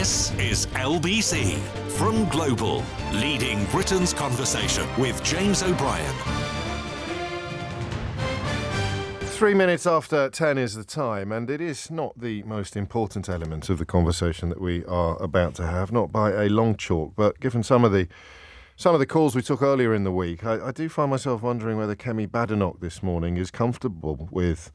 This is LBC from Global, leading Britain's conversation with James O'Brien. 3 minutes after 10 is the time, and it is not the most important element of the conversation that we are about to have, not by a long chalk, but given some of the calls we took earlier in the week, I do find myself wondering whether Kemi Badenoch this morning is comfortable with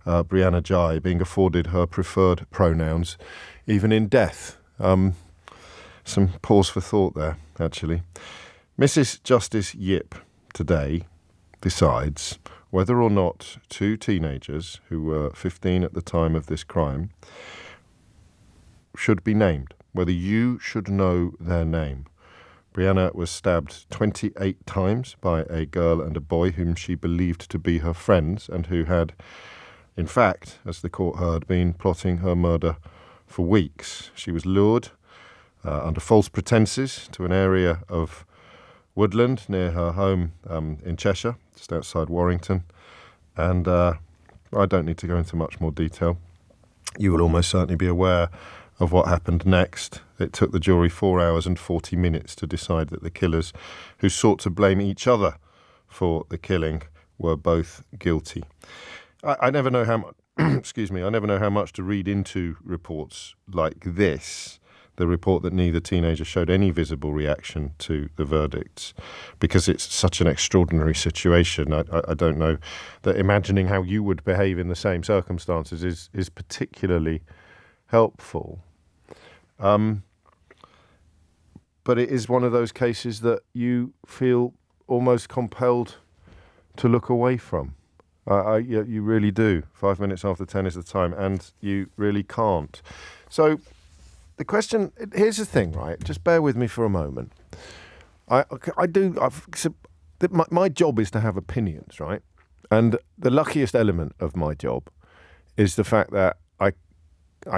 Brianna Ghey being afforded her preferred pronouns, even in death. Some pause for thought there, actually. Mrs. Justice Yip today decides whether or not two teenagers who were 15 at the time of this crime should be named, whether you should know their name. Brianna was stabbed 28 times by a girl and a boy whom she believed to be her friends and who had, in fact, as the court heard, been plotting her murder for weeks. She was lured under false pretences to an area of woodland near her home in Cheshire, just outside Warrington. And I don't need to go into much more detail. You will almost certainly be aware of what happened next. It took the jury 4 hours and 40 minutes to decide that the killers, who sought to blame each other for the killing, were both guilty. I never know how much. Excuse me. I never know how much to read into reports like this. The report that neither teenager showed any visible reaction to the verdicts, because it's such an extraordinary situation. I don't know that imagining how you would behave in the same circumstances is particularly helpful. But it is one of those cases that you feel almost compelled to look away from. You really do. 5 minutes after 10 is the time, and you really can't. So the question, here's the thing, right? Just bear with me for a moment. My job is to have opinions, right? And the luckiest element of my job is the fact that I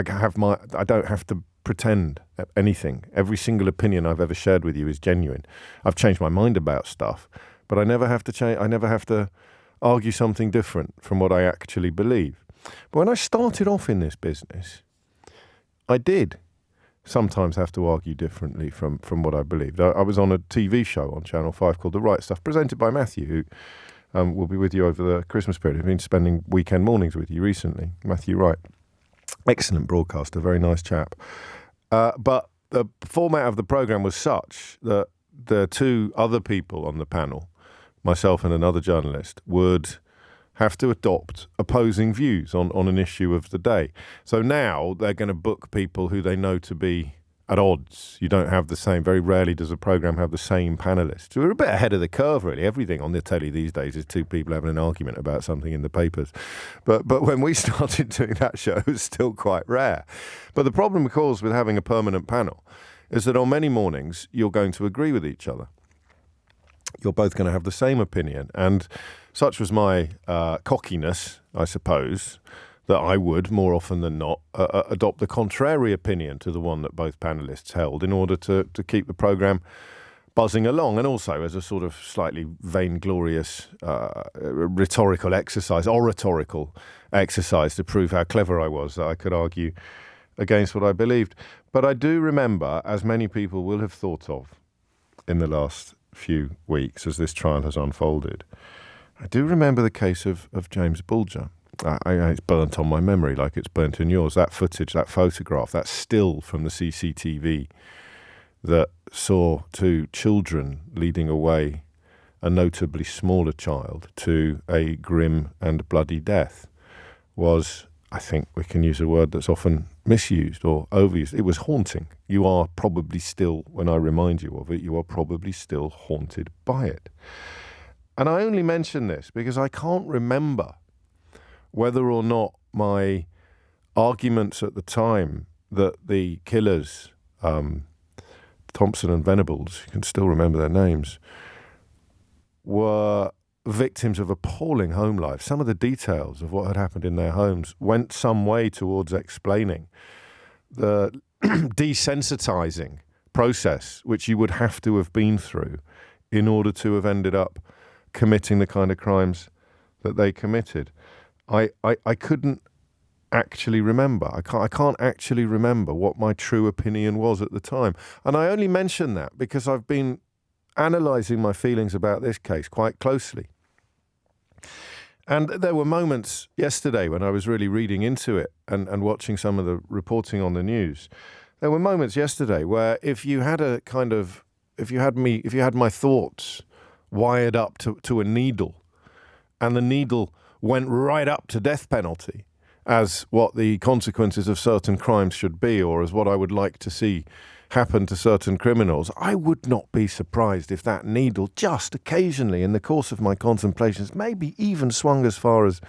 don't have to pretend anything. Every single opinion I've ever shared with you is genuine. I've changed my mind about stuff, but I never have to change. I never have to argue something different from what I actually believe. But when I started off in this business, I did sometimes have to argue differently from what I believed. I was on a TV show on Channel 5 called The Right Stuff, presented by Matthew, who will be with you over the Christmas period. I've been spending weekend mornings with you recently. Matthew Wright. Excellent broadcaster, very nice chap. But the format of the programme was such that the two other people on the panel, myself and another journalist, would have to adopt opposing views on an issue of the day. So now they're going to book people who they know to be at odds. You don't have the same, very rarely does a programme have the same panellists. We're a bit ahead of the curve, really. Everything on the telly these days is two people having an argument about something in the papers. But when we started doing that show, it was still quite rare. But the problem, of course, with having a permanent panel is that on many mornings, you're going to agree with each other. You're both going to have the same opinion. And such was my cockiness, I suppose, that I would, more often than not, adopt the contrary opinion to the one that both panellists held in order to keep the programme buzzing along, and also as a sort of slightly vainglorious oratorical exercise to prove how clever I was, that I could argue against what I believed. But I do remember, as many people will have thought of in the last few weeks as this trial has unfolded, I do remember the case of James Bulger. It's burnt on my memory like it's burnt in yours. That footage, that photograph, that still from the CCTV that saw two children leading away a notably smaller child to a grim and bloody death was, I think we can use a word that's often misused or overused. It was haunting. You are probably still, when I remind you of it, you are probably still haunted by it. And I only mention this because I can't remember whether or not my arguments at the time that the killers, Thompson and Venables, you can still remember their names, were victims of appalling home life. Some of the details of what had happened in their homes went some way towards explaining the desensitizing process which you would have to have been through in order to have ended up committing the kind of crimes that they committed. I couldn't actually remember. I can't actually remember what my true opinion was at the time. And I only mention that because I've been analysing my feelings about this case quite closely. And there were moments yesterday when I was really reading into it and watching some of the reporting on the news. There were moments yesterday where if you had my thoughts wired up to a needle, and the needle went right up to death penalty as what the consequences of certain crimes should be, or as what I would like to see happen to certain criminals, I would not be surprised if that needle just occasionally in the course of my contemplations maybe even swung as far as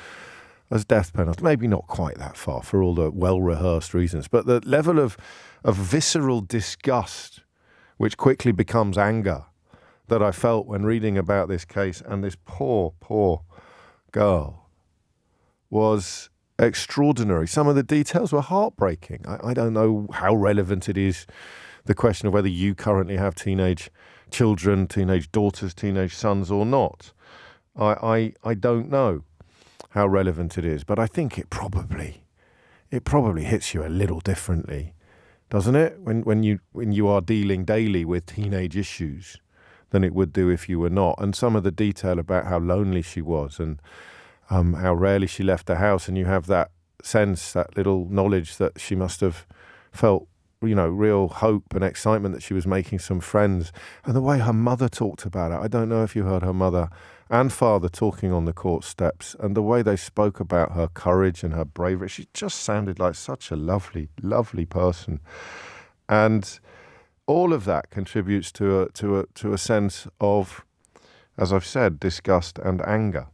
death penalty. Maybe not quite that far for all the well-rehearsed reasons, but the level of visceral disgust, which quickly becomes anger, that I felt when reading about this case and this poor girl was extraordinary. Some of the details were heartbreaking. I don't know how relevant it is, the question of whether you currently have teenage children, teenage daughters, teenage sons or not. I don't know how relevant it is, but I think it probably hits you a little differently, doesn't it? When you are dealing daily with teenage issues than it would do if you were not. And some of the detail about how lonely she was and how rarely she left the house, and you have that sense, that little knowledge that she must have felt, real hope and excitement that she was making some friends. And the way her mother talked about it, I don't know if you heard her mother and father talking on the court steps, and the way they spoke about her courage and her bravery. She just sounded like such a lovely, lovely person. And all of that contributes to a sense of, as I've said, disgust and anger.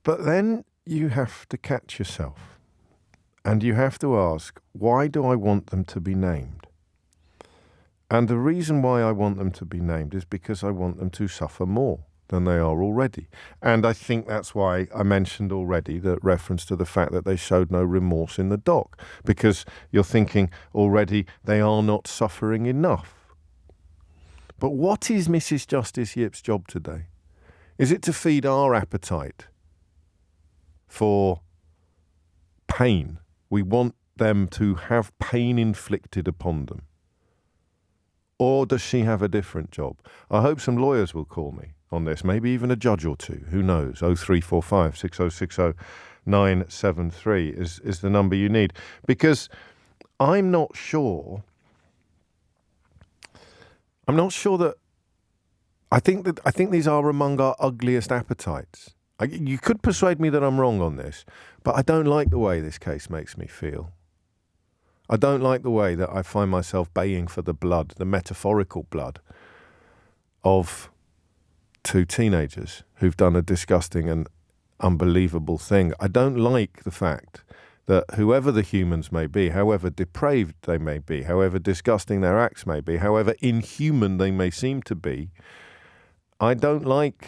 But then you have to catch yourself. And you have to ask, why do I want them to be named? And the reason why I want them to be named is because I want them to suffer more than they are already. And I think that's why I mentioned already the reference to the fact that they showed no remorse in the doc, because you're thinking already they are not suffering enough. But what is Mrs. Justice Yip's job today? Is it to feed our appetite for pain? We want them to have pain inflicted upon them. Or does she have a different job? I hope some lawyers will call me on this, maybe even a judge or two. Who knows? 0345 6060 973 is the number you need. Because I'm not sure that I think these are among our ugliest appetites. You could persuade me that I'm wrong on this, but I don't like the way this case makes me feel. I don't like the way that I find myself baying for the blood, the metaphorical blood, of two teenagers who've done a disgusting and unbelievable thing. I don't like the fact that whoever the humans may be, however depraved they may be, however disgusting their acts may be, however inhuman they may seem to be, I don't like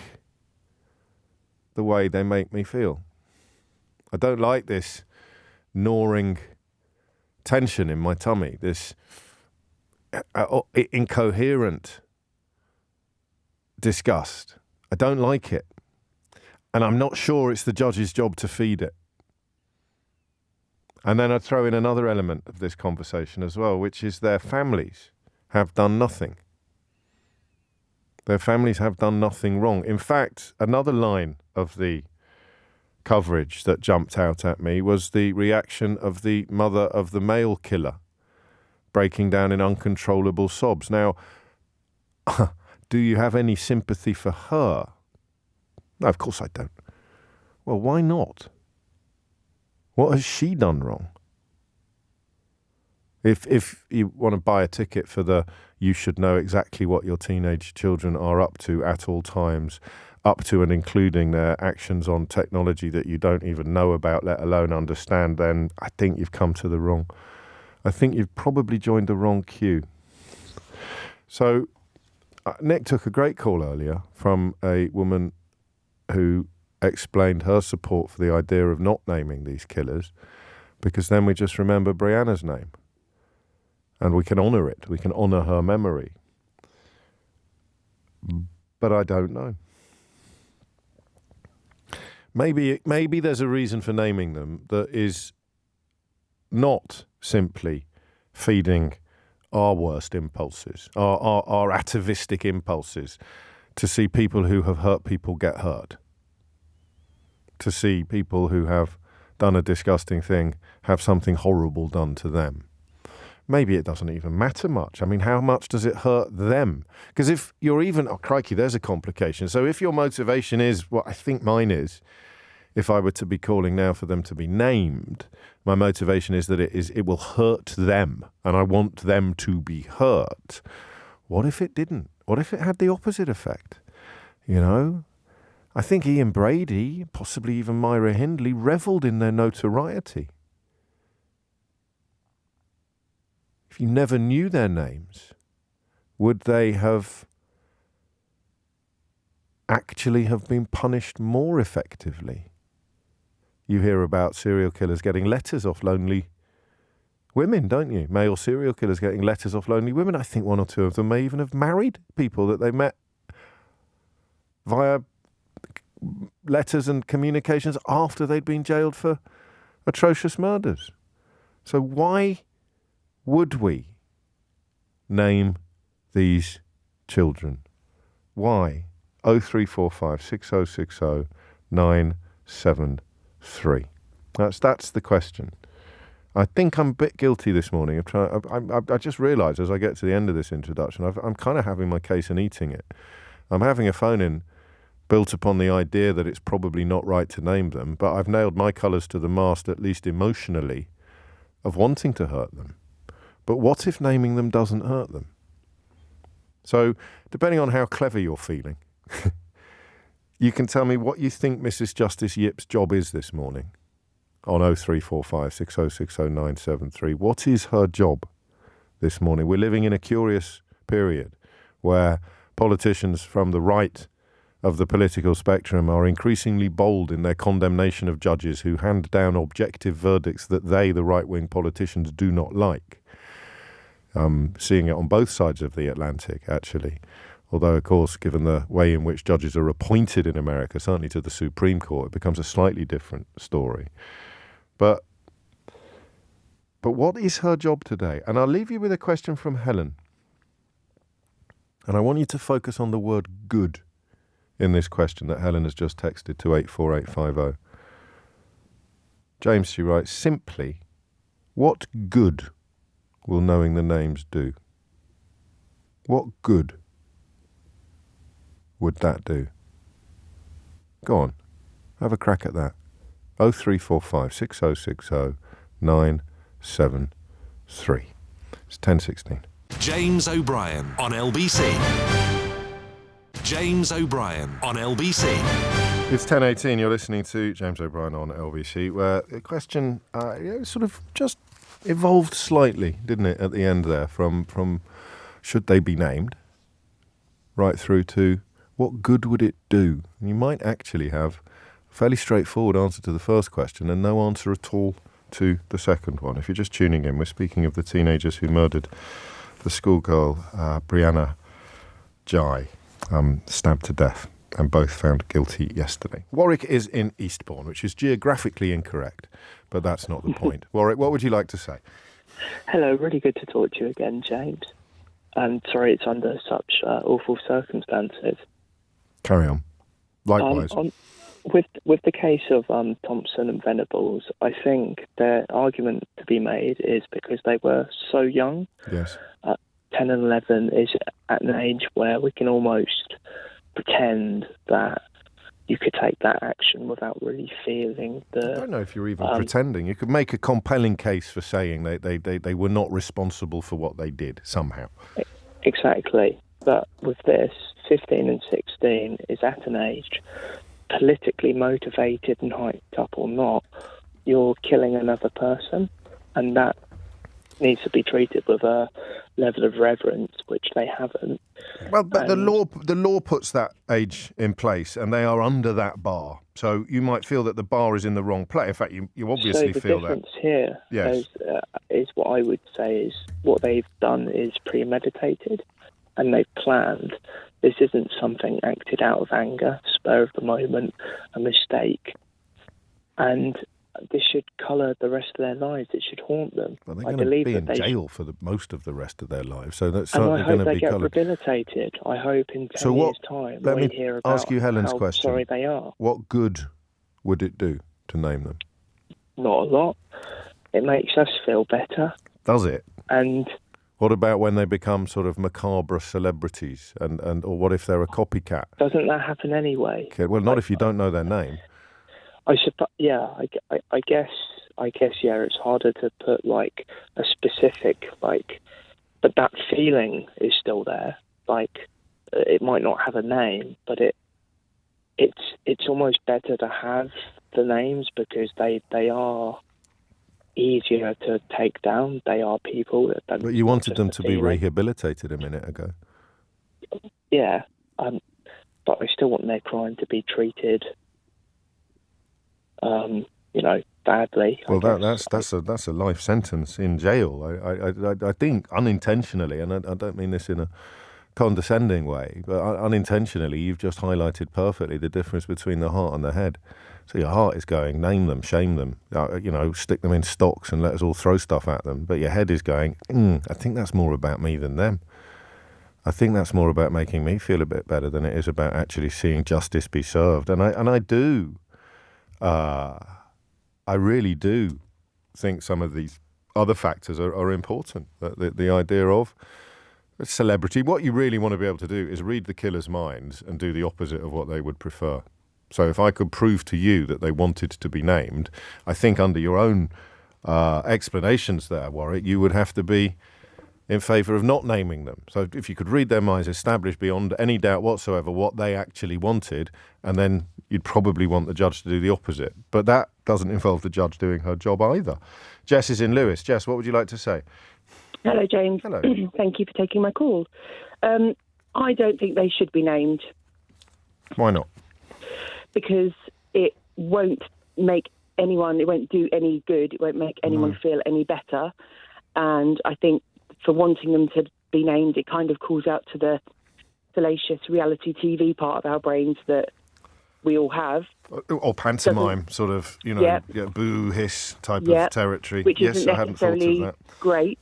the way they make me feel. I don't like this gnawing tension in my tummy, this incoherent disgust. I don't like it. And I'm not sure it's the judge's job to feed it. And then I'd throw in another element of this conversation as well, which is their families have done nothing. Their families have done nothing wrong. In fact, another line of the coverage that jumped out at me was the reaction of the mother of the male killer, breaking down in uncontrollable sobs. Now, do you have any sympathy for her? No, of course I don't. Well, why not? What has she done wrong? If you want to buy a ticket for the you should know exactly what your teenage children are up to at all times, up to and including their actions on technology that you don't even know about, let alone understand, then I think you've come to the wrong. I think you've probably joined the wrong queue. So Nick took a great call earlier from a woman who explained her support for the idea of not naming these killers, because then we just remember Brianna's name. And we can honour it. We can honour her memory. But I don't know. maybe there's a reason for naming them that is not simply feeding our worst impulses, our atavistic impulses, to see people who have hurt people get hurt, to see people who have done a disgusting thing have something horrible done to them. Maybe it doesn't even matter much. I mean, how much does it hurt them? Because if you're even, oh crikey, there's a complication. So if your motivation is what I think mine is, if I were to be calling now for them to be named, my motivation is that it will hurt them, and I want them to be hurt. What if it didn't? What if it had the opposite effect? You know? I think Ian Brady, possibly even Myra Hindley, revelled in their notoriety. If you never knew their names, would they have actually have been punished more effectively? You hear about serial killers getting letters off lonely women, don't you? Male serial killers getting letters off lonely women. I think one or two of them may even have married people that they met via letters and communications after they'd been jailed for atrocious murders. So why would we name these children? Why? 0345 6060 973. That's the question. I think I'm a bit guilty this morning of trying. I just realised as I get to the end of this introduction, I'm kind of having my case and eating it. I'm having a phone-in built upon the idea that it's probably not right to name them, but I've nailed my colours to the mast, at least emotionally, of wanting to hurt them. But what if naming them doesn't hurt them? So, depending on how clever you're feeling, you can tell me what you think Mrs. Justice Yip's job is this morning on 0345 6060 973. What is her job this morning? We're living in a curious period where politicians from the right of the political spectrum are increasingly bold in their condemnation of judges who hand down objective verdicts that they, the right-wing politicians, do not like. Seeing it on both sides of the Atlantic, actually. Although, of course, given the way in which judges are appointed in America, certainly to the Supreme Court, it becomes a slightly different story. But what is her job today? And I'll leave you with a question from Helen. And I want you to focus on the word good in this question that Helen has just texted to 84850. James, she writes, simply, what good will knowing the names do? What good would that do? Go on, have a crack at that. 0345 6060 973. It's 10:16. James O'Brien on LBC. James O'Brien on LBC. It's 10:18. You're listening to James O'Brien on LBC, where the question sort of just evolved slightly, didn't it, at the end there, from should they be named, right through to what good would it do? And you might actually have a fairly straightforward answer to the first question and no answer at all to the second one. If you're just tuning in, we're speaking of the teenagers who murdered the schoolgirl Brianna Ghey, stabbed to death, and both found guilty yesterday. Warwick is in Eastbourne, which is geographically incorrect, but that's not the point. Warwick, what would you like to say? Hello, really good to talk to you again, James. I'm sorry it's under such awful circumstances. Carry on. Likewise. With the case of Thompson and Venables, I think their argument to be made is because they were so young. Yes. 10 and 11 is at an age where we can almost pretend that you could take that action without really feeling the... I don't know if you're even pretending. You could make a compelling case for saying they were not responsible for what they did somehow. Exactly. But with this, 15 and 16 is at an age, politically motivated and hyped up or not, you're killing another person, and that needs to be treated with a level of reverence, which they haven't. Well, but the law puts that age in place, and they are under that bar. So you might feel that the bar is in the wrong place. In fact, you obviously feel that. So the difference here is what I would say is what they've done is premeditated, and they've planned This isn't something acted out of anger, spur of the moment, a mistake. And this should colour the rest of their lives. It should haunt them. Well, they're going to be in jail for most of the rest of their lives, so that's certainly going to be get coloured. Rehabilitated. I hope in 10 years' time we hear about ask you Helen's how question. sorry they are. What good would it do to name them? Not a lot. It makes us feel better. Does it? And what about when they become sort of macabre celebrities, or what if they're a copycat? Doesn't that happen anyway? Okay, well, not if you don't know their name. I guess, yeah, it's harder to put like a specific, like, but that feeling is still there. Like, it might not have a name, but it's almost better to have the names because they are easier to take down. They are people. But you wanted them to be rehabilitated a minute ago. Yeah, but I still want their crime to be treated badly. Well, that's a life sentence in jail. I think unintentionally, and I don't mean this in a condescending way, but unintentionally, you've just highlighted perfectly the difference between the heart and the head. So your heart is going, name them, shame them, stick them in stocks and let us all throw stuff at them. But your head is going, I think that's more about me than them. I think that's more about making me feel a bit better than it is about actually seeing justice be served. And I do. I really do think some of these other factors are important. The idea of celebrity, what you really want to be able to do is read the killer's minds and do the opposite of what they would prefer. So if I could prove to you that they wanted to be named, I think under your own explanations there, Warwick, you would have to be in favour of not naming them. So if you could read their minds, establish beyond any doubt whatsoever what they actually wanted, and then you'd probably want the judge to do the opposite. But that doesn't involve the judge doing her job either. Jess is in Lewis. Jess, what would you like to say? Hello, James. Hello. Thank you for taking my call. I don't think they should be named. Why not? Because it won't make anyone, it won't do any good, it won't make anyone feel any better. And I think for wanting them to be named, it kind of calls out to the salacious reality TV part of our brains that we all have. Or pantomime, sort of, boo, hiss type of territory. Which isn't necessarily great.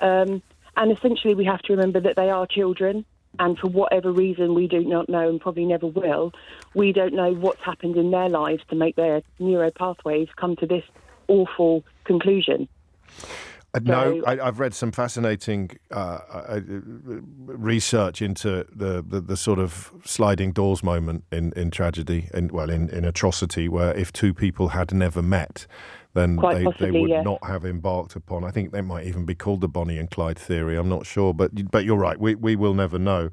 And essentially we have to remember that they are children, and for whatever reason we do not know and probably never will, we don't know what's happened in their lives to make their neuro pathways come to this awful conclusion. No, I've read some fascinating research into the sort of sliding doors moment in tragedy, in atrocity, where if two people had never met, then they would not have embarked upon. I think they might even be called the Bonnie and Clyde theory. I'm not sure, but you're right. We will never know.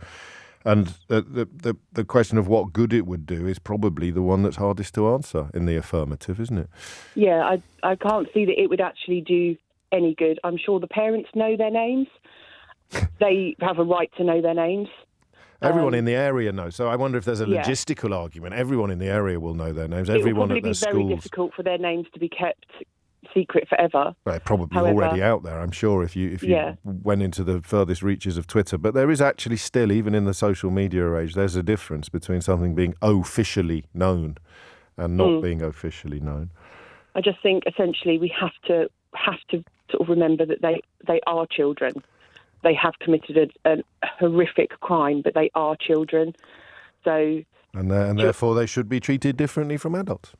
And the question of what good it would do is probably the one that's hardest to answer in the affirmative, isn't it? Yeah, I can't see that it would actually do any good. I'm sure the parents know their names. They have a right to know their names. Everyone in the area knows. So I wonder if there's a logistical argument. Everyone in the area will know their names. Everyone at their schools. It would probably be very difficult for their names to be kept secret forever. Well, probably already out there, I'm sure, if you went into the furthest reaches of Twitter. But there is actually still, even in the social media age, there's a difference between something being officially known and not being officially known. I just think essentially we have to sort of remember that they are children. They have committed a horrific crime, but they are children. So, and therefore they should be treated differently from adults.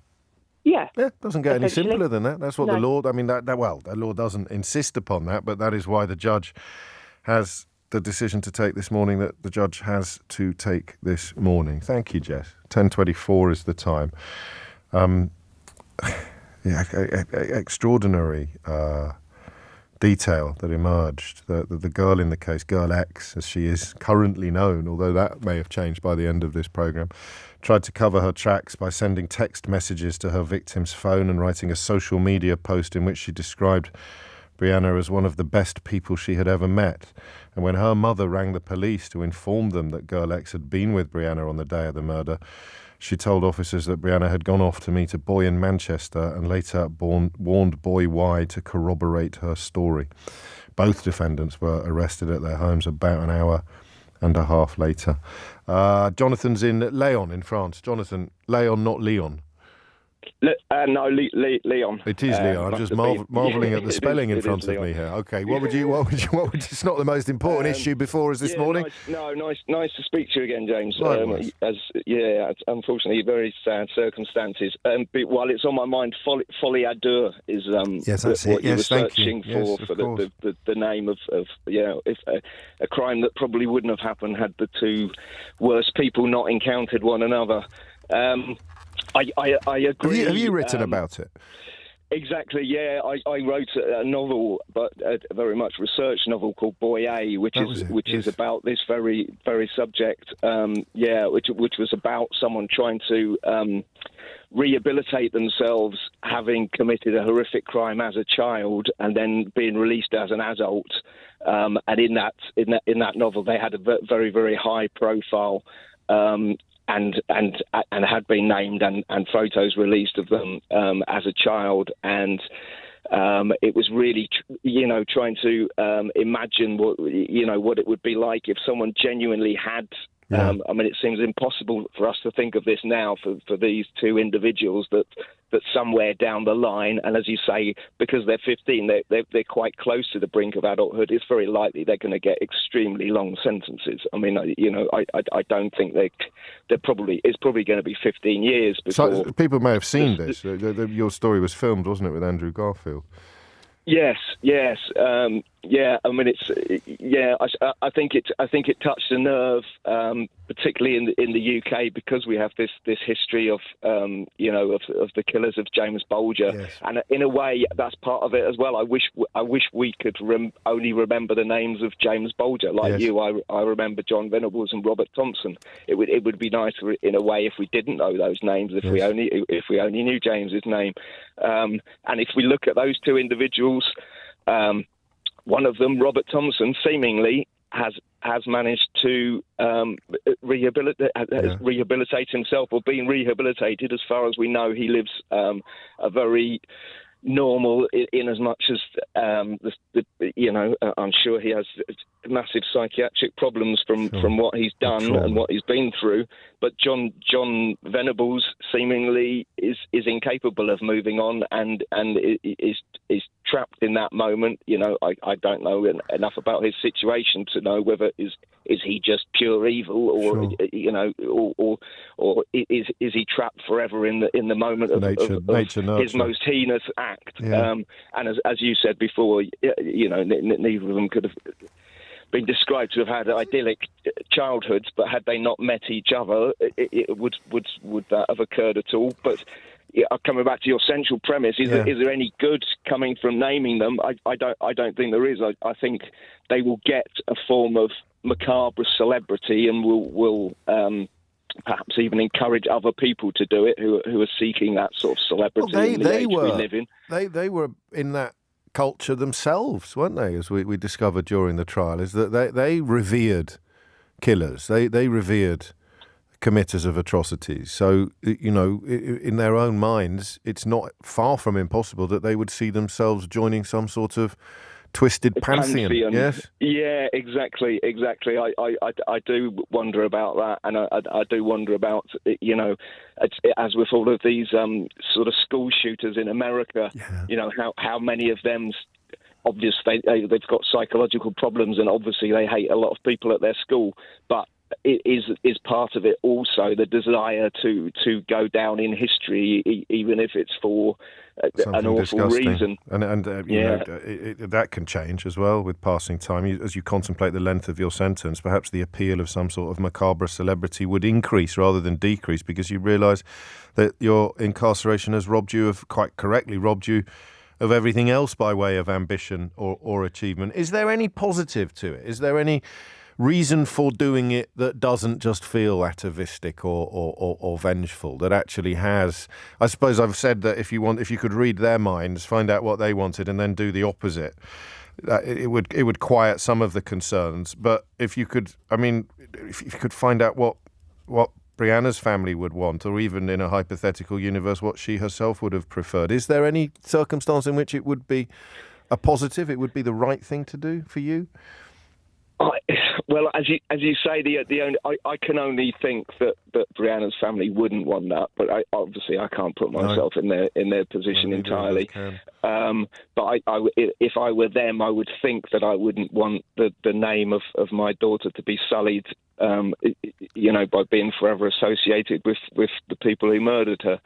Yeah. Doesn't get any simpler than that. That's what the law, the law doesn't insist upon that, but that is why the judge has the decision to take this morning that the judge has to take this morning. Thank you, Jess. 10:24 is the time. Extraordinary detail that emerged. The girl in the case, Girl X, as she is currently known, although that may have changed by the end of this programme, tried to cover her tracks by sending text messages to her victim's phone and writing a social media post in which she described Brianna as one of the best people she had ever met. And when her mother rang the police to inform them that Girl X had been with Brianna on the day of the murder, she told officers that Brianna had gone off to meet a boy in Manchester and later warned boy Y to corroborate her story. Both defendants were arrested at their homes about an hour and a half later. Jonathan's in Leon in France. Jonathan, Leon, not Leon. No, Leon. It is Leon. I'm just marvelling at the spelling in front of me here. Okay, what would you? It's not the most important issue before us this morning. Nice to speak to you again, James. Unfortunately, very sad circumstances. While it's on my mind, folie à deux is yes, that's what it. you were Yes, searching you. for the name of if a crime that probably wouldn't have happened had the two worst people not encountered one another. I agree. Have you written about it? Exactly, yeah. I wrote a novel, but a very much research novel called Boy A, which is about this very, very subject. Which was about someone trying to rehabilitate themselves, having committed a horrific crime as a child, and then being released as an adult. And in that novel, they had a very, very high profile. And had been named and photos released of them as a child, and it was really trying to imagine what it would be like if someone genuinely had. It seems impossible for us to think of this now for these two individuals that somewhere down the line, and as you say, because they're 15, they're quite close to the brink of adulthood. It's very likely they're going to get extremely long sentences. I mean, I don't think it's probably going to be 15 years before. So people may have seen this. Your story was filmed, wasn't it, with Andrew Garfield? Yes. I mean, I think it touched a nerve, particularly in the UK, because we have this history of the killers of James Bolger, yes. And in a way that's part of it as well. I wish we could only remember the names of James Bolger, like yes. You. I remember John Venables and Robert Thompson. It would be nice in a way if we didn't know those names, if yes. we only knew James's name, and if we look at those two individuals. One of them, Robert Thompson, seemingly has managed to rehabilitate himself, or being rehabilitated. As far as we know, he lives a very normal, in as much as I'm sure he has massive psychiatric problems from what he's done and what he's been through. But John Venables seemingly is incapable of moving on and is trapped in that moment. I don't know enough about his situation to know whether is he just pure evil, or sure. or is he trapped forever in the moment of his most heinous act. Yeah. And as you said before, neither of them could have been described to have had idyllic childhoods, but had they not met each other, would that have occurred at all? But coming back to your central premise, is there any good coming from naming them? I don't think there is. I think they will get a form of macabre celebrity, and will perhaps even encourage other people to do it who are seeking that sort of celebrity in the age we live in. They were in that culture themselves, weren't they, as we discovered during the trial, is that they revered killers. They revered committers of atrocities. So, in their own minds, it's not far from impossible that they would see themselves joining some sort of twisted pantheon. Yes. Yeah, exactly. I do wonder about that, and I do wonder about as with all of these sort of school shooters in America. Yeah. How many of them. Obviously, they've got psychological problems, and obviously they hate a lot of people at their school. But it is part of it also the desire to go down in history, even if it's for an awful disgusting reason. And that can change as well with passing time. As you contemplate the length of your sentence, perhaps the appeal of some sort of macabre celebrity would increase rather than decrease, because you realise that your incarceration has quite correctly robbed you of everything else by way of ambition or achievement. Is there any positive to it? Is there any reason for doing it that doesn't just feel atavistic or vengeful, that actually has? I suppose I've said that if you could read their minds, find out what they wanted, and then do the opposite, it would quiet some of the concerns. But if you could find out what Brianna's family would want, or even in a hypothetical universe, what she herself would have preferred, is there any circumstance in which it would be a positive, it would be the right thing to do for you? Well, as you say, I can only think that Brianna's family wouldn't want that, but obviously I can't put myself in their position entirely. But if I were them, I would think that I wouldn't want the name of my daughter to be sullied, by being forever associated with the people who murdered her.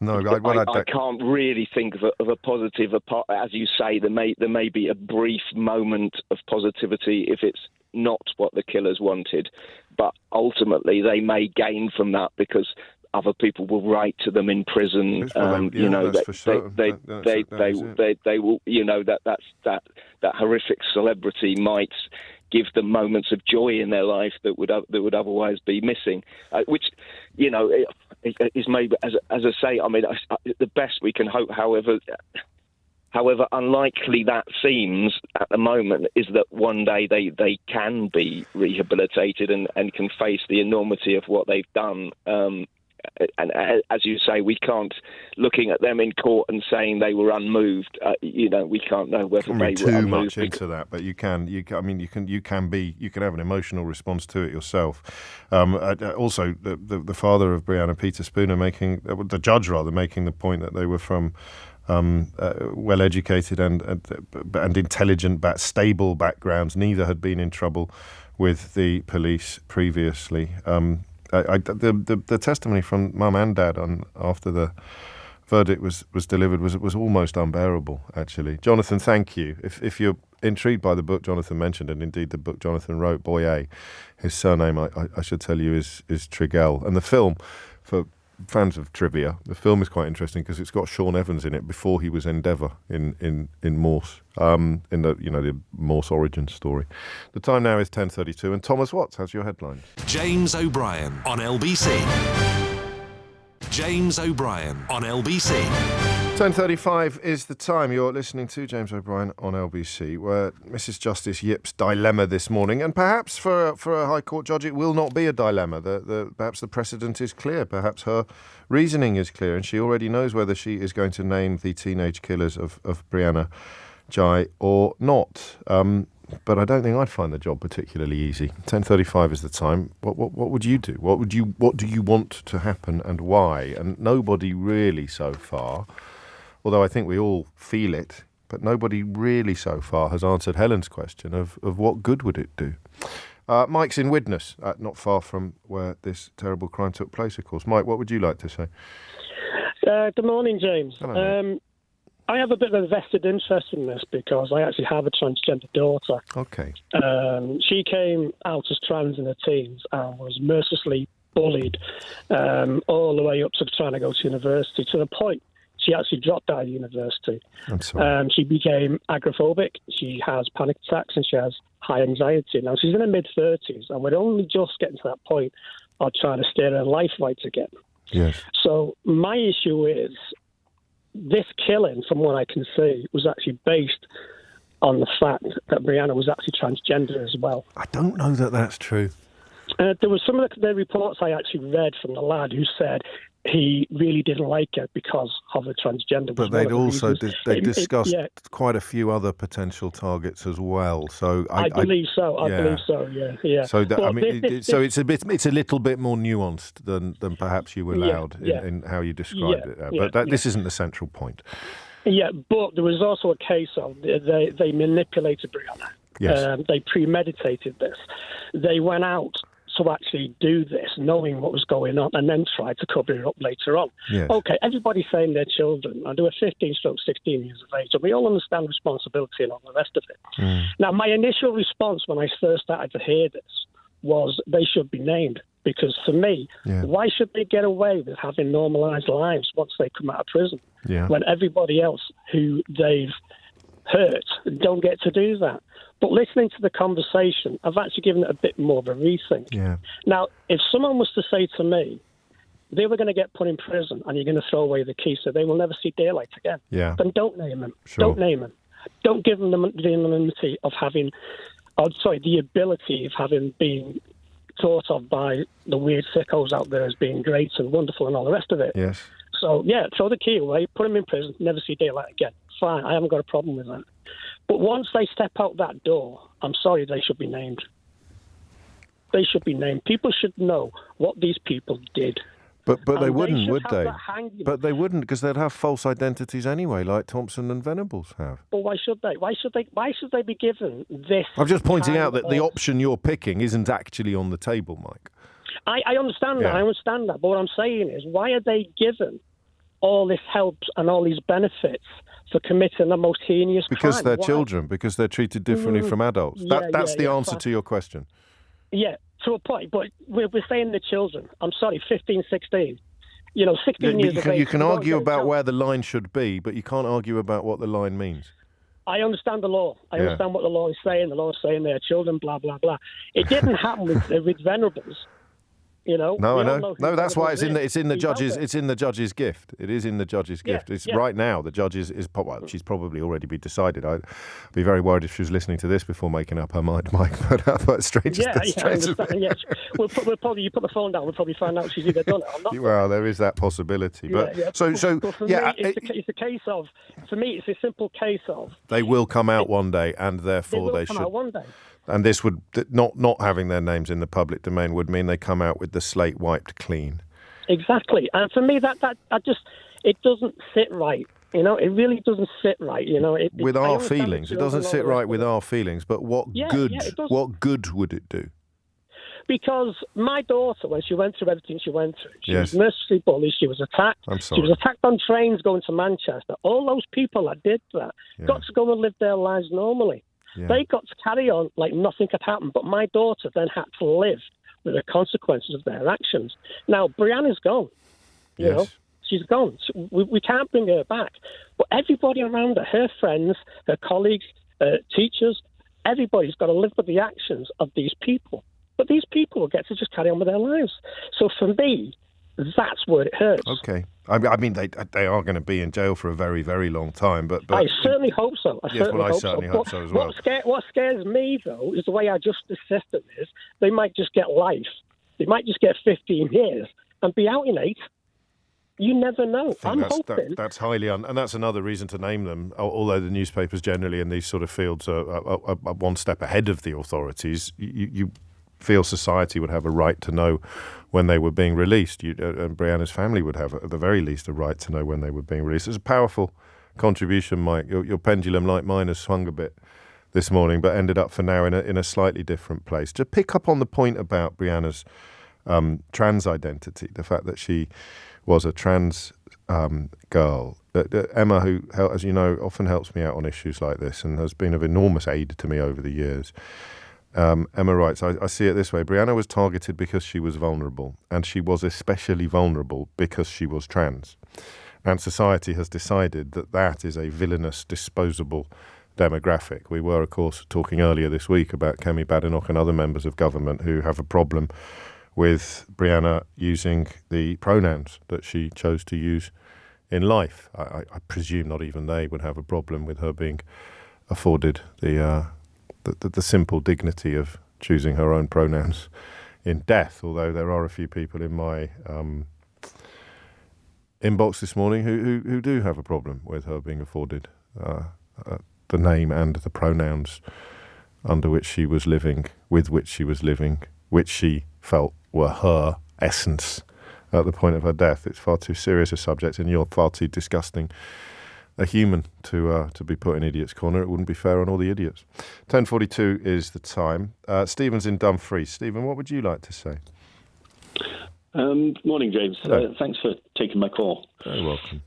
No, I can't really think of a positive. As you say, there may be a brief moment of positivity if it's not what the killers wanted, but ultimately they may gain from that because other people will write to them in prison. They will, that horrific celebrity might give them moments of joy in their life that would otherwise be missing, which is maybe, as I say, I mean, the best we can hope. However unlikely that seems at the moment, is that one day they can be rehabilitated and can face the enormity of what they've done. And as you say, we can't, looking at them in court and saying they were unmoved. We can't know whether they were too unmoved. much into that, but you can have an emotional response to it yourself. Also, the father of Brianna, Peter Spooner, the judge making the point that they were from well-educated and intelligent, stable backgrounds. Neither had been in trouble with the police previously. The testimony from Mum and Dad after the verdict was delivered was almost unbearable, actually. Jonathan, thank you. If you're intrigued by the book Jonathan mentioned, and indeed the book Jonathan wrote, Boyer, his surname, I should tell you, is Trigell. And the film, for fans of trivia, the film is quite interesting because it's got Sean Evans in it before he was Endeavour in Morse, in the Morse origin story. The time now is 10:32, and Thomas Watts has your headlines. James O'Brien on LBC. James O'Brien on LBC. 10:35 is the time. You're listening to James O'Brien on LBC, where Mrs. Justice Yip's dilemma this morning, and perhaps for a High Court judge it will not be a dilemma. Perhaps the precedent is clear. Perhaps her reasoning is clear, and she already knows whether she is going to name the teenage killers of Brianna Ghey or not. But I don't think I'd find the job particularly easy. 10:35 is the time. What would you do? What do you want to happen, and why? And nobody really so far, although I think we all feel it, but nobody really so far has answered Helen's question of what good would it do. Mike's in Widnes, not far from where this terrible crime took place, of course. Mike, what would you like to say? Good morning, James. Hello, I have a bit of a vested interest in this because I actually have a transgender daughter. Okay. She came out as trans in her teens and was mercilessly bullied all the way up to trying to go to university, to the point she actually dropped out of university. I'm sorry. She became agoraphobic. She has panic attacks and she has high anxiety. Now, she's in her mid-30s, and we're only just getting to that point of trying to steer her life right again. Yes. So my issue is, this killing, from what I can see, was actually based on the fact that Brianna was actually transgender as well. I don't know that that's true. There was some of the reports I actually read from the lad who said he really didn't like her because of her transgender. But they'd also discussed quite a few other potential targets as well. So I believe so. I believe so. Yeah. So it's a little bit more nuanced than perhaps you allowed in how you described it. But this isn't the central point. Yeah, but there was also a case of they manipulated Brianna. Yes. They premeditated this. They went out to actually do this, knowing what was going on, and then tried to cover it up later on. Yes. Okay, everybody's saying they're children, and they were 15 stroke 16 years of age, and we all understand responsibility and all the rest of it. Now, my initial response when I first started to hear this was they should be named, because for me, why should they get away with having normalised lives once they come out of prison when everybody else who they've hurt don't get to do that? But listening to the conversation, I've actually given it a bit more of a rethink. Yeah. Now, if someone was to say to me, they were going to get put in prison and you're going to throw away the key so they will never see daylight again, then don't name them. Sure. Don't name them. Don't give them the anonymity of having, the ability of having been thought of by the weird sickos out there as being great and wonderful and all the rest of it. Yes. So, throw the key away, put them in prison, never see daylight again. Fine, I haven't got a problem with that. But once they step out that door, I'm sorry, they should be named. They should be named. People should know what these people did. But they wouldn't, would they? But they wouldn't, because they'd have false identities anyway, like Thompson and Venables have. But why should they? Why should they be given this? I'm just pointing out that the option you're picking isn't actually on the table, Mike. I understand that. I understand that. But what I'm saying is, why are they given all this help and all these benefits for committing the most heinous crime? Because they're children, because they're treated differently from adults. That's the answer to your question. Yeah, to a point. But we're saying the children. I'm sorry, 15, 16. 16 years of age. You can argue about where the line should be, but you can't argue about what the line means. I understand the law. I understand what the law is saying. The law is saying they're children, blah, blah, blah. It didn't happen with Venables. No, I know. No, that's why it's in the judge's gift. It is in the judge's gift. It's right now. The judge she's probably already been decided. I'd be very worried if she was listening to this before making up her mind, Mike. But strange. I understand. Yes, we'll probably you put the phone down. We'll probably find out she's either done it or not. Well, there is that possibility. But so for me, it's a case of. For me, it's a simple case of. They will come out one day, and therefore they should. Come out one day. And this would not having their names in the public domain would mean they come out with the slate wiped clean. Exactly, and for me that it doesn't sit right. It really doesn't sit right. With our feelings, it doesn't sit right with our feelings. But what good would it do? Because my daughter, when she went through everything she went through, she was mercilessly bullied. She was attacked. I'm sorry. She was attacked on trains going to Manchester. All those people that did that got to go and live their lives normally. Yeah. They got to carry on like nothing had happened, but my daughter then had to live with the consequences of their actions. Now, Brianna's gone. You know, she's gone. So we can't bring her back. But everybody around her friends, her colleagues, teachers, everybody's got to live with the actions of these people. But these people will get to just carry on with their lives. So for me, that's where it hurts. Okay. I mean, they are going to be in jail for a very, very long time. But I certainly hope so. I certainly hope so as well. What scares me, though, is the way our justice system is. They might just get life. They might just get 15 years and be out in 8. You never know. I'm hoping. That's highly... and that's another reason to name them, although the newspapers generally in these sort of fields are one step ahead of the authorities. You feel society would have a right to know when they were being released. And Brianna's family would have, at the very least, a right to know when they were being released. It's a powerful contribution, Mike. Your pendulum, like mine, has swung a bit this morning, but ended up for now in a slightly different place. To pick up on the point about Brianna's trans identity, the fact that she was a trans girl. Emma, who, as you know, often helps me out on issues like this and has been of enormous aid to me over the years. Emma writes, I see it this way. Brianna was targeted because she was vulnerable, and she was especially vulnerable because she was trans. And society has decided that is a villainous, disposable demographic. We were, of course, talking earlier this week about Kemi Badenoch and other members of government who have a problem with Brianna using the pronouns that she chose to use in life. I presume not even they would have a problem with her being afforded the simple dignity of choosing her own pronouns in death, although there are a few people in my inbox this morning who do have a problem with her being afforded the name and the pronouns under which she was living, with which she was living, which she felt were her essence at the point of her death. It's far too serious a subject, and you're far too disgusting a human to be put in idiot's corner. It wouldn't be fair on all the idiots. 10:42 is the time. Stephen's in Dumfries. Stephen, what would you like to say? Morning, James. Thanks for taking my call. Very welcome.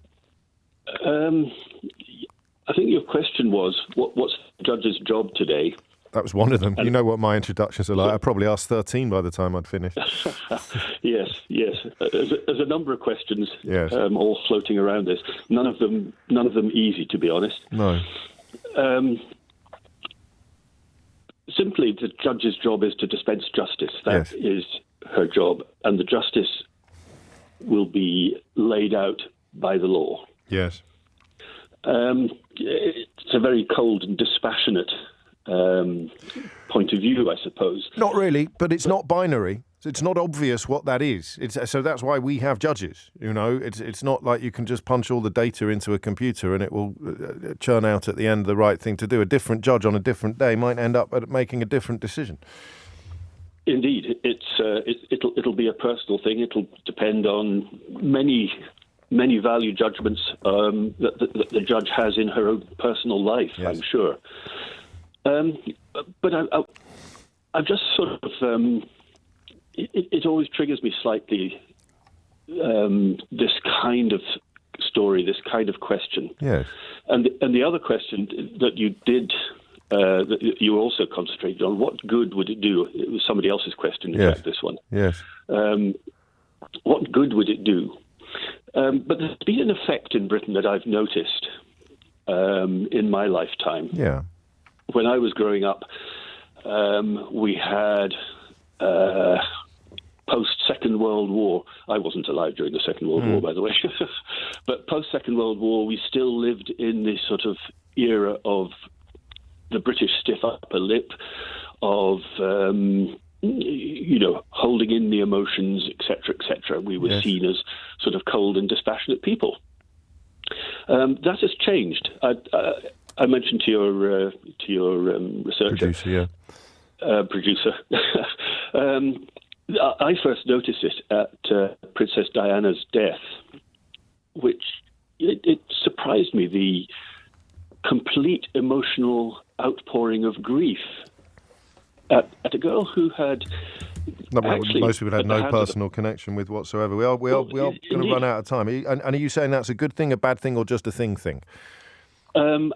I think your question was, what's the judge's job today? That was one of them. You know what my introductions are like. I probably asked 13 by the time I'd finished. Yes. There's a number of questions, all floating around this. None of them easy, to be honest. No. Simply, the judge's job is to dispense justice. That is her job, and the justice will be laid out by the law. Yes. It's a very cold and dispassionate point of view, I suppose. Not really, but it's not binary. It's not obvious what that is. So that's why we have judges. It's not like you can just punch all the data into a computer and it will churn out at the end the right thing to do. A different judge on a different day might end up making a different decision. Indeed, it'll be a personal thing. It'll depend on many value judgments that the judge has in her own personal life. Yes. I'm sure. But I've just sort of. It always triggers me slightly, this kind of story, this kind of question. Yes. And the other question that you did, that you also concentrated on, what good would it do? It was somebody else's question, in fact, this one. Yes. What good would it do? But there's been an effect in Britain that I've noticed in my lifetime. Yeah. When I was growing up, we had... post-Second World War, I wasn't alive during the Second World War, by the way, but post-Second World War, we still lived in this sort of era of the British stiff upper lip, of, holding in the emotions, etc., etc. We were seen as sort of cold and dispassionate people. That has changed. I mentioned to your researcher, producer. I first noticed it at Princess Diana's death, which it surprised me, the complete emotional outpouring of grief at a girl who had most people had no personal connection with whatsoever. We are going to run out of time. And are you saying that's a good thing, a bad thing, or just a thing? In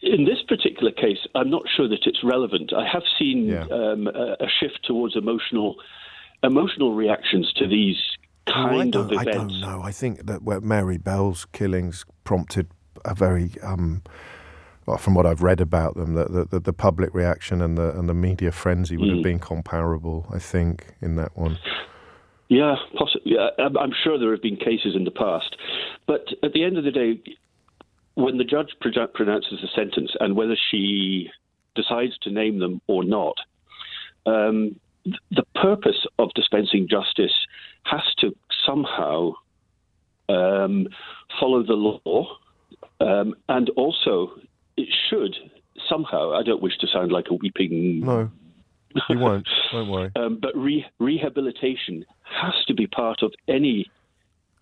this particular case, I'm not sure that it's relevant. I have seen a shift towards emotional reactions to these kind of events. I don't know. I think that Mary Bell's killings prompted a very, from what I've read about them, the public reaction and the media frenzy would have been comparable, I think, in that one. Yeah, possibly. Yeah, I'm sure there have been cases in the past. But at the end of the day, when the judge pronounces a sentence, and whether she decides to name them or not, the purpose of dispensing justice has to somehow follow the law, and also it should somehow, I don't wish to sound like a weeping... No, you won't, don't worry. But rehabilitation has to be part of any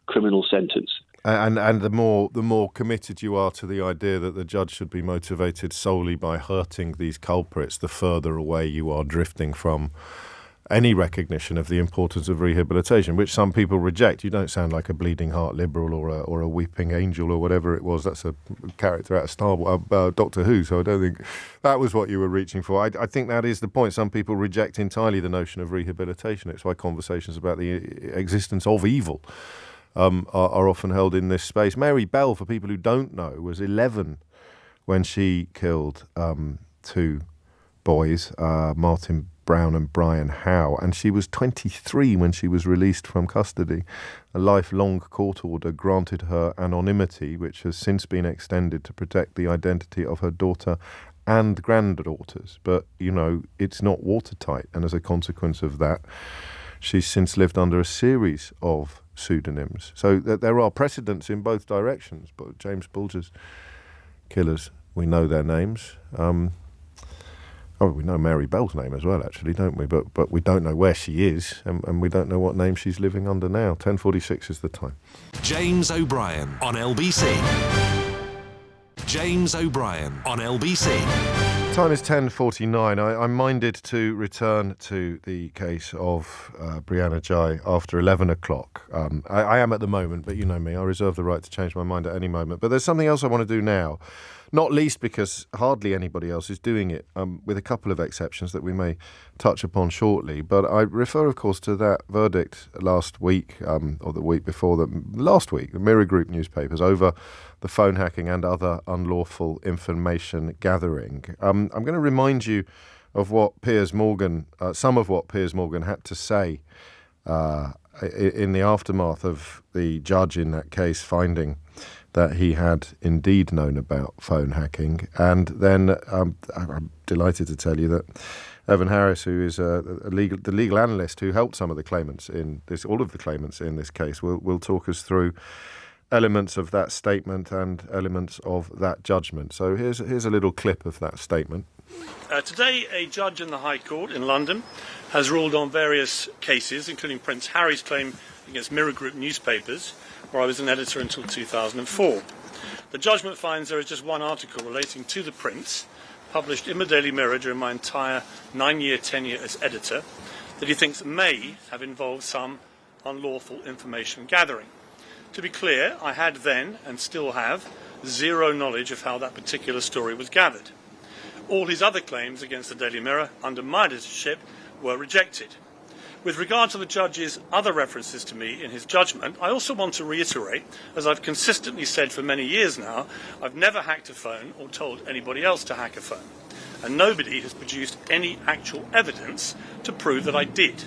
criminal sentence. And the more committed you are to the idea that the judge should be motivated solely by hurting these culprits, the further away you are drifting from any recognition of the importance of rehabilitation, which some people reject. You don't sound like a bleeding heart liberal or a weeping angel or whatever it was. That's a character out of Doctor Who, so I don't think that was what you were reaching for. I think that is the point. Some people reject entirely the notion of rehabilitation. It's why conversations about the existence of evil are often held in this space. Mary Bell, for people who don't know, was 11 when she killed two boys, Martin Brown and Brian Howe, and she was 23 when she was released from custody. A lifelong court order granted her anonymity, which has since been extended to protect the identity of her daughter and granddaughters. But, it's not watertight, and as a consequence of that, she's since lived under a series of pseudonyms. So there are precedents in both directions, but James Bulger's killers, we know their names. We know Mary Bell's name as well, actually, don't we? But we don't know where she is, and we don't know what name she's living under now. 10:46 is the time. James O'Brien on LBC. James O'Brien on LBC. Time is 10:49. I'm minded to return to the case of Brianna Ghey after 11 o'clock. I am at the moment, but you know me, I reserve the right to change my mind at any moment. But there's something else I want to do now, not least because hardly anybody else is doing it, with a couple of exceptions that we may touch upon shortly. But I refer, of course, to that verdict last week, or the week before, last week, the Mirror Group newspapers, over the phone hacking and other unlawful information gathering. I'm going to remind you of what Piers Morgan, some of what Piers Morgan had to say in the aftermath of the judge in that case finding that he had indeed known about phone hacking. And then I'm delighted to tell you that Evan Harris, who is the legal analyst who helped some of the claimants in this, all of the claimants in this case, will talk us through elements of that statement and elements of that judgment. So here's a little clip of that statement. Today, a judge in the High Court in London has ruled on various cases, including Prince Harry's claim against Mirror Group newspapers, where I was an editor until 2004. The judgment finds there is just one article relating to the Prince, published in the Daily Mirror during my entire 9-year tenure as editor, that he thinks may have involved some unlawful information gathering. To be clear, I had then, and still have, zero knowledge of how that particular story was gathered. All his other claims against the Daily Mirror under my editorship were rejected. With regard to the judge's other references to me in his judgment, I also want to reiterate, as I've consistently said for many years now, I've never hacked a phone or told anybody else to hack a phone, and nobody has produced any actual evidence to prove that I did.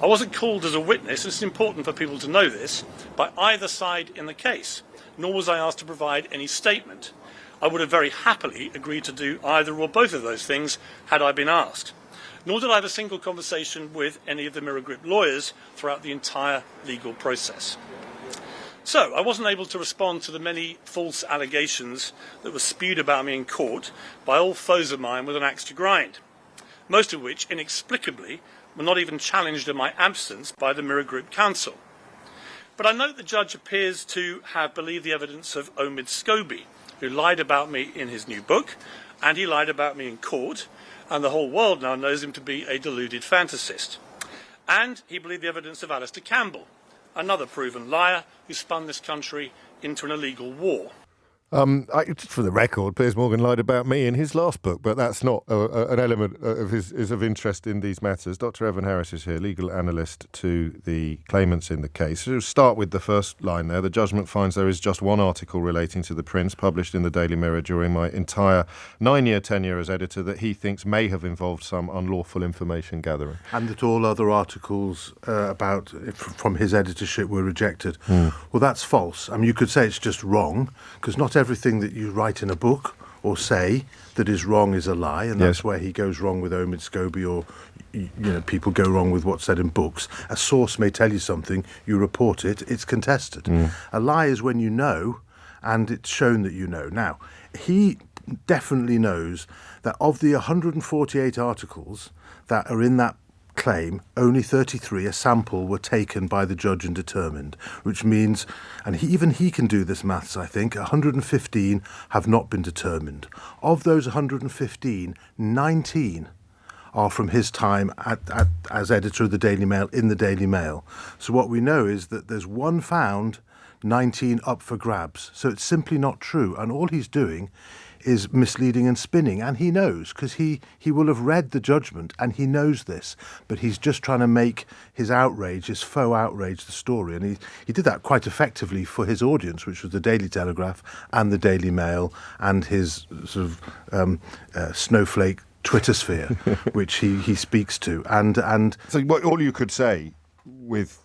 I wasn't called as a witness, and it's important for people to know this, by either side in the case, nor was I asked to provide any statement. I would have very happily agreed to do either or both of those things had I been asked. Nor did I have a single conversation with any of the Mirror Group lawyers throughout the entire legal process. So, I wasn't able to respond to the many false allegations that were spewed about me in court by all foes of mine with an axe to grind, most of which, inexplicably, were not even challenged in my absence by the Mirror Group counsel. But I note the judge appears to have believed the evidence of Omid Scobie, who lied about me in his new book, and he lied about me in court, and the whole world now knows him to be a deluded fantasist. And he believed the evidence of Alistair Campbell, another proven liar who spun this country into an illegal war. For the record, Piers Morgan lied about me in his last book, but that's not an element is of interest in these matters. Dr. Evan Harris is here, legal analyst to the claimants in the case. So we'll start with the first line there. The judgment finds there is just one article relating to the Prince published in the Daily Mirror during my entire 9-year tenure as editor that he thinks may have involved some unlawful information gathering. And that all other articles from his editorship were rejected. Well, that's false. I mean, you could say it's just wrong, because not everything that you write in a book or say that is wrong is a lie, and that's where he goes wrong with Omid Scobie, or people go wrong with what's said in books. A source may tell you something, you report it, it's contested. A lie is when you know, and it's shown that you know. Now, he definitely knows that of the 148 articles that are in that claim, only 33, a sample, were taken by the judge and determined, which means, and even he can do this maths, I think, 115 have not been determined. Of those 115, 19 are from his time as editor of the Daily Mail, in the Daily Mail. So what we know is that there's one found, 19 up for grabs. So it's simply not true, and all he's doing is misleading and spinning, and he knows, because he will have read the judgment and he knows this, but he's just trying to make his outrage, his faux outrage, the story, and he did that quite effectively for his audience, which was the Daily Telegraph and the Daily Mail and his sort of snowflake Twitter sphere, which he speaks to, and so all you could say with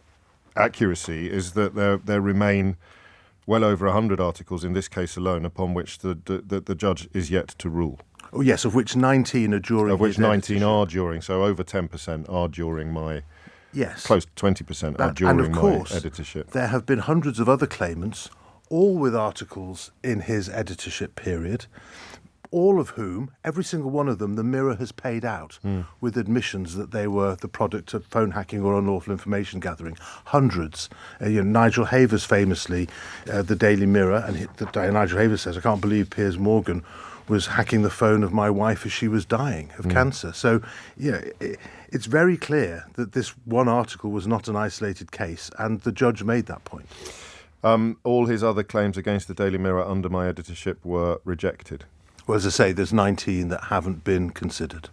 accuracy is that there remain well over 100 articles in this case alone upon which the judge is yet to rule. Oh yes, of which 19 are during. Of which 19 are during, so over 10% are during my. Yes. Close to 20% are during and of course, my editorship. There have been hundreds of other claimants, all with articles in his editorship period, all of whom, every single one of them, the Mirror has paid out with admissions that they were the product of phone hacking or unlawful information gathering. Hundreds. Nigel Havers famously, the Daily Mirror, and Nigel Havers says, I can't believe Piers Morgan was hacking the phone of my wife as she was dying of cancer. So, it's very clear that this one article was not an isolated case, and the judge made that point. All his other claims against the Daily Mirror under my editorship were rejected. Well, as I say, there's 19 that haven't been considered.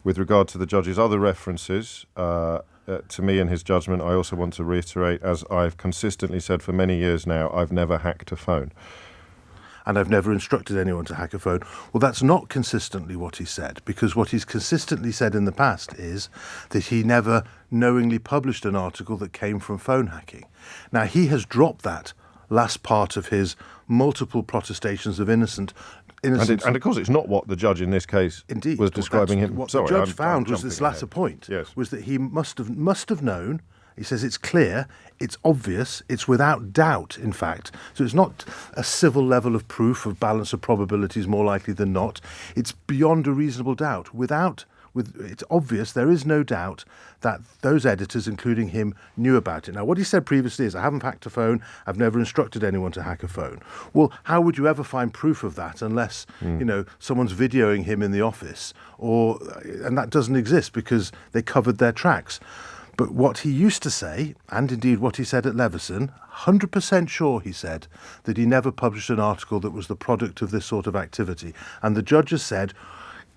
With regard to the judge's other references to me and his judgment, I also want to reiterate, as I've consistently said for many years now, I've never hacked a phone. And I've never instructed anyone to hack a phone. Well, that's not consistently what he said, because what he's consistently said in the past is that he never knowingly published an article that came from phone hacking. Now, he has dropped that last part of his multiple protestations of innocence. And of course, it's not what the judge in this case was describing him. What the judge found was this latter point, was that he must have known. He says it's clear, it's obvious, it's without doubt, in fact. So it's not a civil level of proof of balance of probabilities more likely than not. It's beyond a reasonable doubt. It's obvious, there is no doubt that those editors, including him, knew about it. Now, what he said previously is, I haven't hacked a phone, I've never instructed anyone to hack a phone. Well, how would you ever find proof of that unless, someone's videoing him in the office, and that doesn't exist because they covered their tracks. But what he used to say, and indeed what he said at Leveson, 100% sure, he said, that he never published an article that was the product of this sort of activity. And the judges said,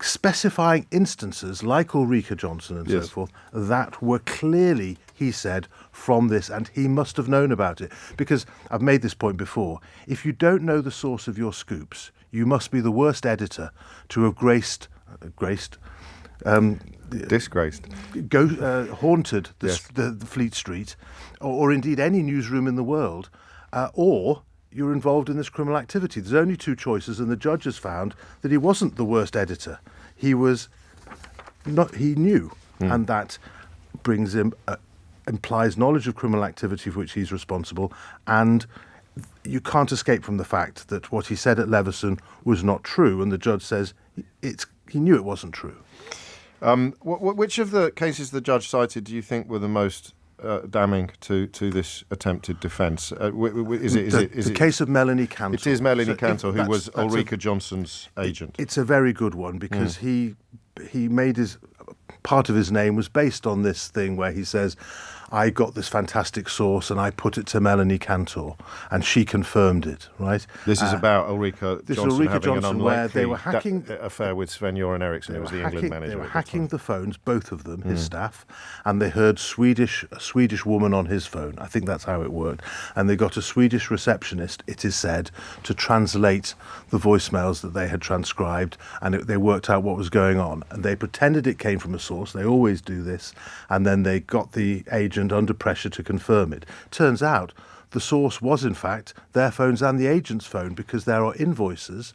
specifying instances like Ulrika Johnson and so forth, that were clearly, he said, from this, and he must have known about it. Because I've made this point before, if you don't know the source of your scoops, you must be the worst editor to have haunted the Fleet Street, or indeed any newsroom in the world, or you're involved in this criminal activity. There's only two choices, and the judges found that he wasn't the worst editor. He knew, and that brings him, implies knowledge of criminal activity for which he's responsible, and you can't escape from the fact that what he said at Leveson was not true, and the judge says he knew it wasn't true. Which of the cases the judge cited do you think were the most damning to this attempted defence? Is it the case of Melanie Cantor? It is Melanie Cantor, who was Ulrika Johnson's agent. It's a very good one because he made part of his name was based on this thing where he says, I got this fantastic source and I put it to Melanie Cantor and she confirmed it, right? This is about Ulrika Johnson having an unlikely affair with Sven-Göran Eriksson, who was the England manager. They were hacking the phones, both of them, his staff, and they heard a Swedish woman on his phone. I think that's how it worked. And they got a Swedish receptionist, it is said, to translate the voicemails that they had transcribed, and they worked out what was going on. And they pretended it came from a source. They always do this. And then they got the agent under pressure to confirm it. Turns out the source was in fact their phones and the agent's phone, because there are invoices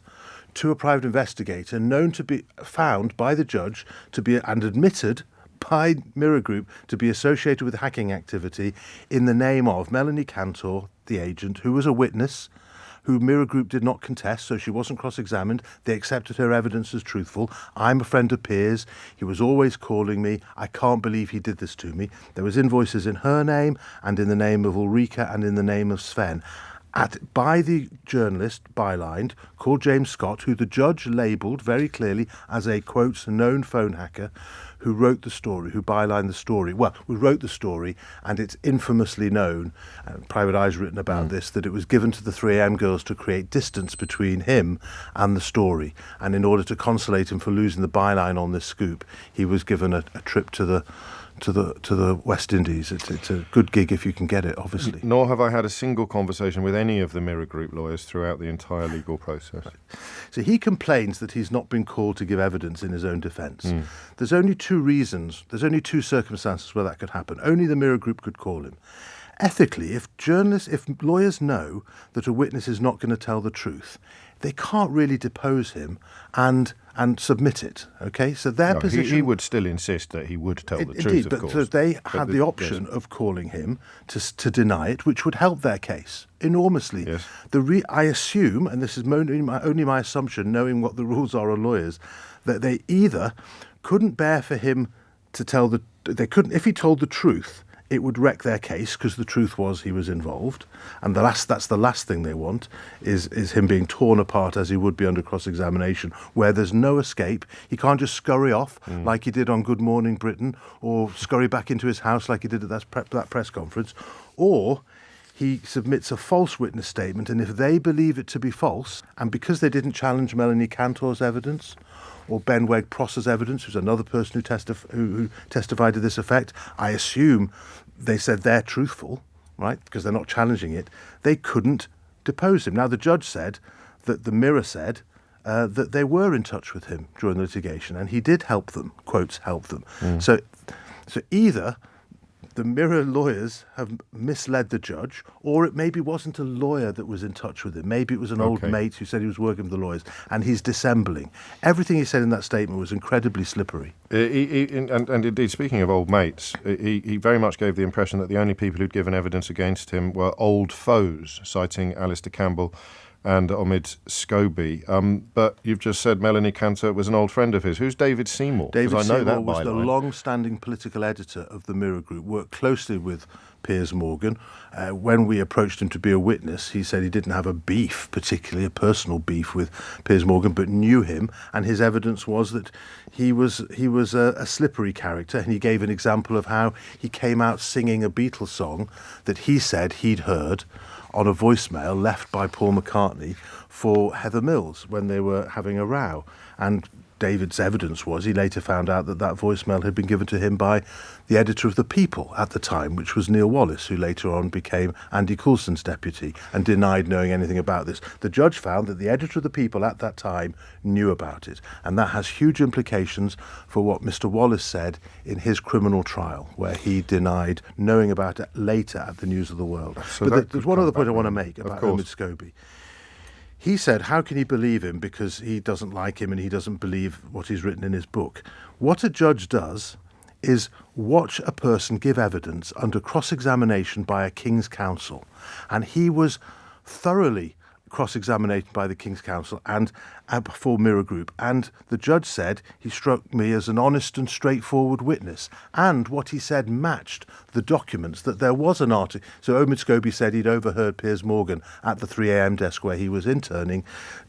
to a private investigator known to be found by the judge to be and admitted by Mirror Group to be associated with hacking activity in the name of Melanie Cantor, the agent, who was a witness, who Mirror Group did not contest, so she wasn't cross-examined. They accepted her evidence as truthful. I'm a friend of Piers. He was always calling me. I can't believe he did this to me. There was invoices in her name and in the name of Ulrika and in the name of Sven. By the journalist, bylined, called James Scott, who the judge labelled very clearly as a, quote, known phone hacker, who wrote the story, who bylined the story. Well, who wrote the story, and it's infamously known, Private Eye's written about this, that it was given to the 3am girls to create distance between him and the story. And in order to consolate him for losing the byline on this scoop, he was given a trip to the West Indies. It's a good gig if you can get it, obviously. Nor have I had a single conversation with any of the Mirror Group lawyers throughout the entire legal process. Right. So he complains that he's not been called to give evidence in his own defence. There's only two reasons, there's only two circumstances where that could happen. Only the Mirror Group could call him. Ethically, if lawyers know that a witness is not going to tell the truth, they can't really depose him and submit it, okay? So their position... He would still insist that he would tell the truth, indeed, of course. So they had the option of calling him to deny it, which would help their case enormously. Yes. I assume, and this is only my assumption, knowing what the rules are on lawyers, that they either couldn't bear for him to tell if he told the truth, it would wreck their case, because the truth was he was involved, and that's the last thing they want is him being torn apart as he would be under cross-examination, where there's no escape. He can't just scurry off like he did on Good Morning Britain, or scurry back into his house like he did at that press conference, or he submits a false witness statement, and if they believe it to be false, and because they didn't challenge Melanie Cantor's evidence, or Ben Wegg-Prosser's evidence, who's another person who testified to this effect, I assume they said they're truthful, right, because they're not challenging it, they couldn't depose him. Now, the judge said that the Mirror said that they were in touch with him during the litigation, and he did help them, quotes, help them. So either the Mirror lawyers have misled the judge, or it maybe wasn't a lawyer that was in touch with him. Maybe it was an old mate who said he was working with the lawyers, and he's dissembling. Everything he said in that statement was incredibly slippery. And indeed, speaking of old mates, he very much gave the impression that the only people who'd given evidence against him were old foes, citing Alistair Campbell and Omid Scobie. But you've just said Melanie Cantor was an old friend of his. Who's David Seymour? David Seymour was the long-standing political editor of the Mirror Group, worked closely with Piers Morgan. When we approached him to be a witness, he said he didn't have a beef, particularly a personal beef with Piers Morgan, but knew him, and his evidence was that he was a slippery character, and he gave an example of how he came out singing a Beatles song that he said he'd heard on a voicemail left by Paul McCartney for Heather Mills when they were having a row. And David's evidence was he later found out that voicemail had been given to him by the editor of The People at the time, which was Neil Wallace, who later on became Andy Coulson's deputy and denied knowing anything about this. The judge found that the editor of The People at that time knew about it, and that has huge implications for what Mr. Wallace said in his criminal trial, where he denied knowing about it later at the News of the World. So but there's one other point I want to make about Omid Scobie. He said, how can he believe him because he doesn't like him and he doesn't believe what he's written in his book? What a judge does is watch a person give evidence under cross-examination by a King's Counsel. And he was thoroughly cross-examined by the King's Counsel and for Mirror Group. And the judge said he struck me as an honest and straightforward witness. And what he said matched the documents, that there was an article. So Omid Scobie said he'd overheard Piers Morgan at the 3 a.m. desk where he was interning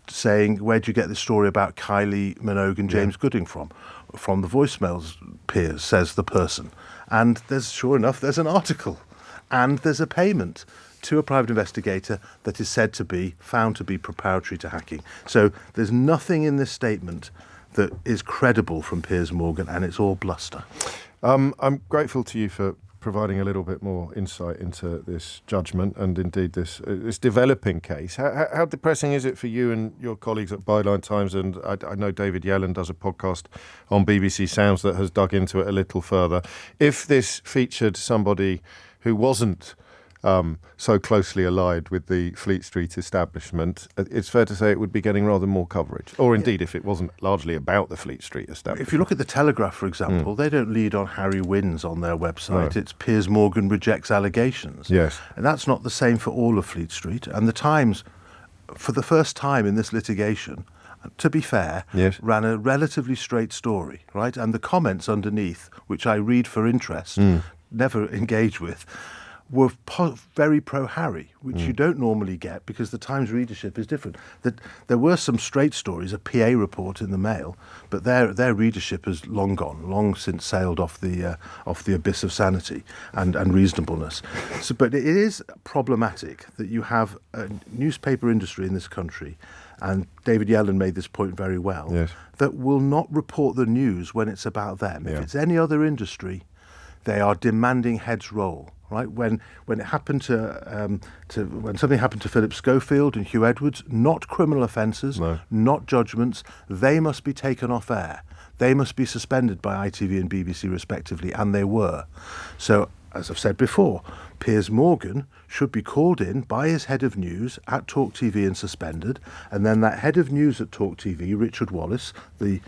saying, where'd you get this story about Kylie Minogue and James Gooding from? From the voicemails, Piers, says the person. And sure enough, there's an article. And there's a payment to a private investigator that is said to be found to be preparatory to hacking. So there's nothing in this statement that is credible from Piers Morgan, and it's all bluster. I'm grateful to you for providing a little bit more insight into this judgment and indeed this developing case. How depressing is it for you and your colleagues at Byline Times? And I know David Yellen does a podcast on BBC Sounds that has dug into it a little further. If this featured somebody who wasn't so closely allied with the Fleet Street establishment, it's fair to say it would be getting rather more coverage. Or indeed, if it wasn't largely about the Fleet Street establishment. If you look at the Telegraph, for example, they don't lead on Harry wins on their website. No. It's Piers Morgan rejects allegations. Yes. And that's not the same for all of Fleet Street. And the Times, for the first time in this litigation, to be fair, ran a relatively straight story, right? And the comments underneath, which I read for interest, never engage with, were very pro-Harry, which you don't normally get because the Times readership is different. That there were some straight stories, a PA report in the Mail, but their readership has long gone, long since sailed off the abyss of sanity and reasonableness. So, but it is problematic that you have a newspaper industry in this country, and David Yellen made this point very well, that will not report the news when it's about them. If it's any other industry, they are demanding heads roll. Right, when it happened when something happened to Philip Schofield and Hugh Edwards, not criminal offences, not judgments, they must be taken off air. They must be suspended by ITV and BBC respectively, and they were. So, as I've said before, Piers Morgan should be called in by his head of news at Talk TV and suspended, and then that head of news at Talk TV, Richard Wallace, the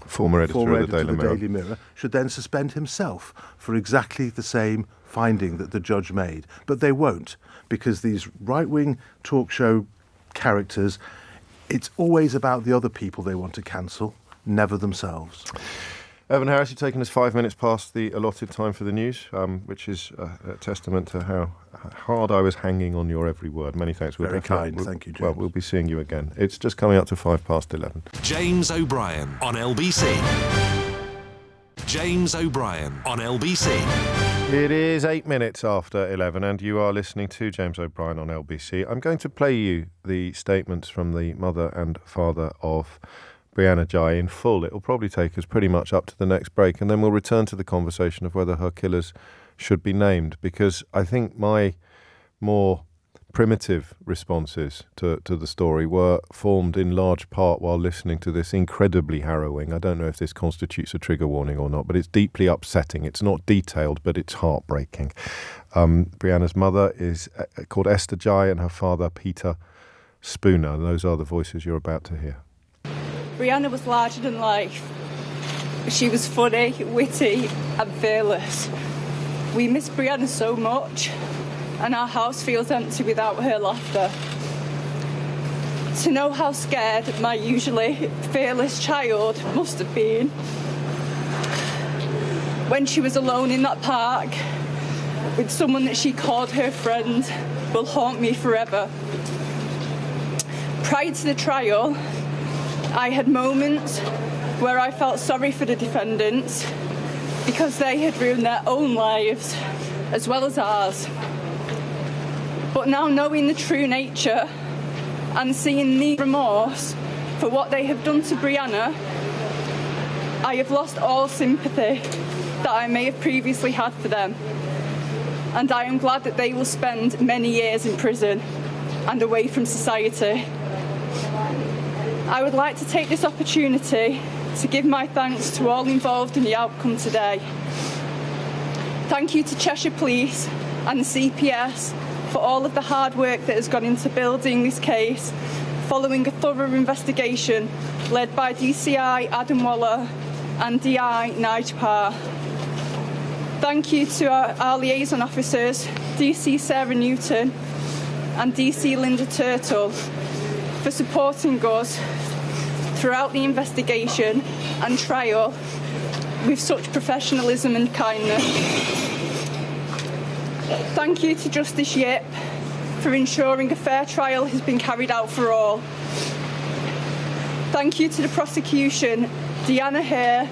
former editor of the Daily Mirror, should then suspend himself for exactly the same finding that the judge made. But they won't, because these right-wing talk show characters, it's always about the other people they want to cancel, never themselves. Evan Harris, you've taken us 5 minutes past the allotted time for the news, which is a testament to how hard I was hanging on your every word. Many thanks. Very kind. Thank you, James. Well, we'll be seeing you again. It's just coming up to 11:05. James O'Brien on LBC. James O'Brien on LBC. It is 8 minutes after 11 and you are listening to James O'Brien on LBC. I'm going to play you the statements from the mother and father of Brianna Ghey in full. It will probably take us pretty much up to the next break, and then we'll return to the conversation of whether her killers should be named, because I think my more primitive responses to the story were formed in large part while listening to this incredibly harrowing. I don't know if this constitutes a trigger warning or not, but it's deeply upsetting. It's not detailed, but it's heartbreaking. Brianna's mother is called Esther Ghey and her father Peter Spooner. Those are the voices you're about to hear. Brianna was larger than life. She was funny, witty and fearless. We miss Brianna so much, and our house feels empty without her laughter. To know how scared my usually fearless child must have been when she was alone in that park with someone that she called her friend will haunt me forever. Prior to the trial, I had moments where I felt sorry for the defendants because they had ruined their own lives as well as ours. But now knowing the true nature and seeing the remorse for what they have done to Brianna, I have lost all sympathy that I may have previously had for them. And I am glad that they will spend many years in prison and away from society. I would like to take this opportunity to give my thanks to all involved in the outcome today. Thank you to Cheshire Police and the CPS for all of the hard work that has gone into building this case following a thorough investigation led by DCI Adam Waller and DI Nigel Parr. Thank you to our liaison officers, DC Sarah Newton and DC Linda Turtle, for supporting us throughout the investigation and trial with such professionalism and kindness. Thank you to Justice Yip for ensuring a fair trial has been carried out for all. Thank you to the prosecution, Brianna Ghey,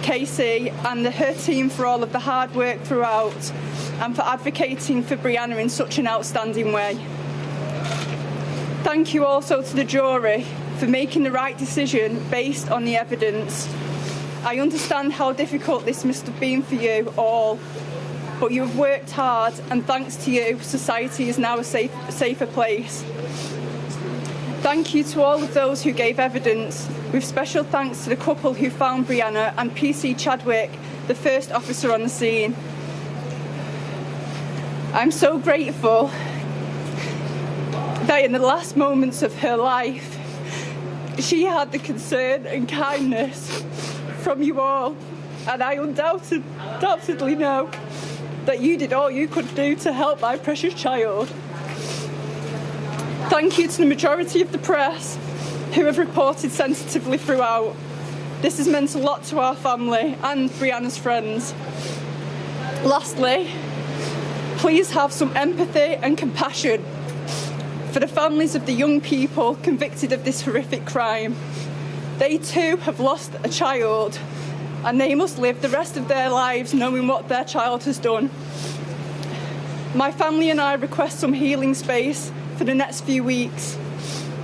Casey and her team for all of the hard work throughout and for advocating for Brianna in such an outstanding way. Thank you also to the jury for making the right decision based on the evidence. I understand how difficult this must have been for you all, but you have worked hard and thanks to you, society is now a safer place. Thank you to all of those who gave evidence, with special thanks to the couple who found Brianna and PC Chadwick, the first officer on the scene. I'm so grateful that in the last moments of her life, she had the concern and kindness from you all, and I undoubtedly know that you did all you could do to help my precious child. Thank you to the majority of the press who have reported sensitively throughout. This has meant a lot to our family and Brianna's friends. Lastly, please have some empathy and compassion for the families of the young people convicted of this horrific crime. They too have lost a child, and they must live the rest of their lives knowing what their child has done. My family and I request some healing space for the next few weeks.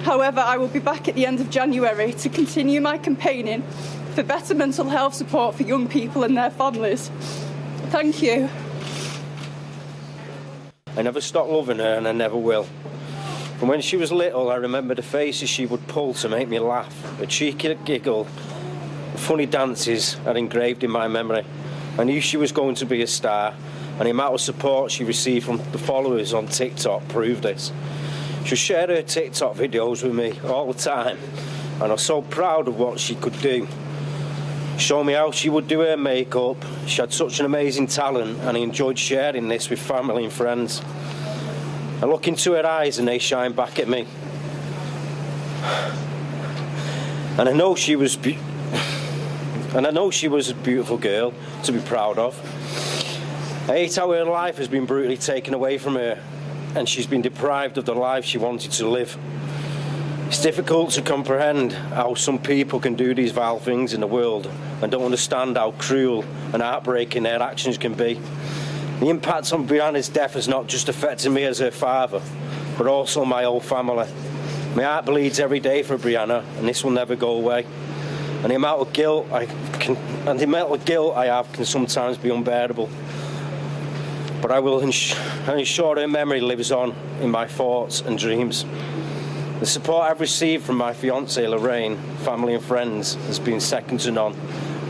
However, I will be back at the end of January to continue my campaigning for better mental health support for young people and their families. Thank you. I never stopped loving her, and I never will. From when she was little, I remember the faces she would pull to make me laugh, a cheeky giggle, funny dances are engraved in my memory. I knew she was going to be a star, and the amount of support she received from the followers on TikTok proved this. She shared her TikTok videos with me all the time, and I was so proud of what she could do. Show me how she would do her makeup. She had such an amazing talent, and I enjoyed sharing this with family and friends. I look into her eyes and they shine back at me. And I know she was a beautiful girl to be proud of. I hate how her life has been brutally taken away from her, and she's been deprived of the life she wanted to live. It's difficult to comprehend how some people can do these vile things in the world and don't understand how cruel and heartbreaking their actions can be. The impact on Brianna's death has not just affected me as her father, but also my whole family. My heart bleeds every day for Brianna, and this will never go away. And the amount of guilt I have can sometimes be unbearable. but I will ensure her memory lives on in my thoughts and dreams. The support I've received from my fiancée Lorraine, family and friends has been second to none,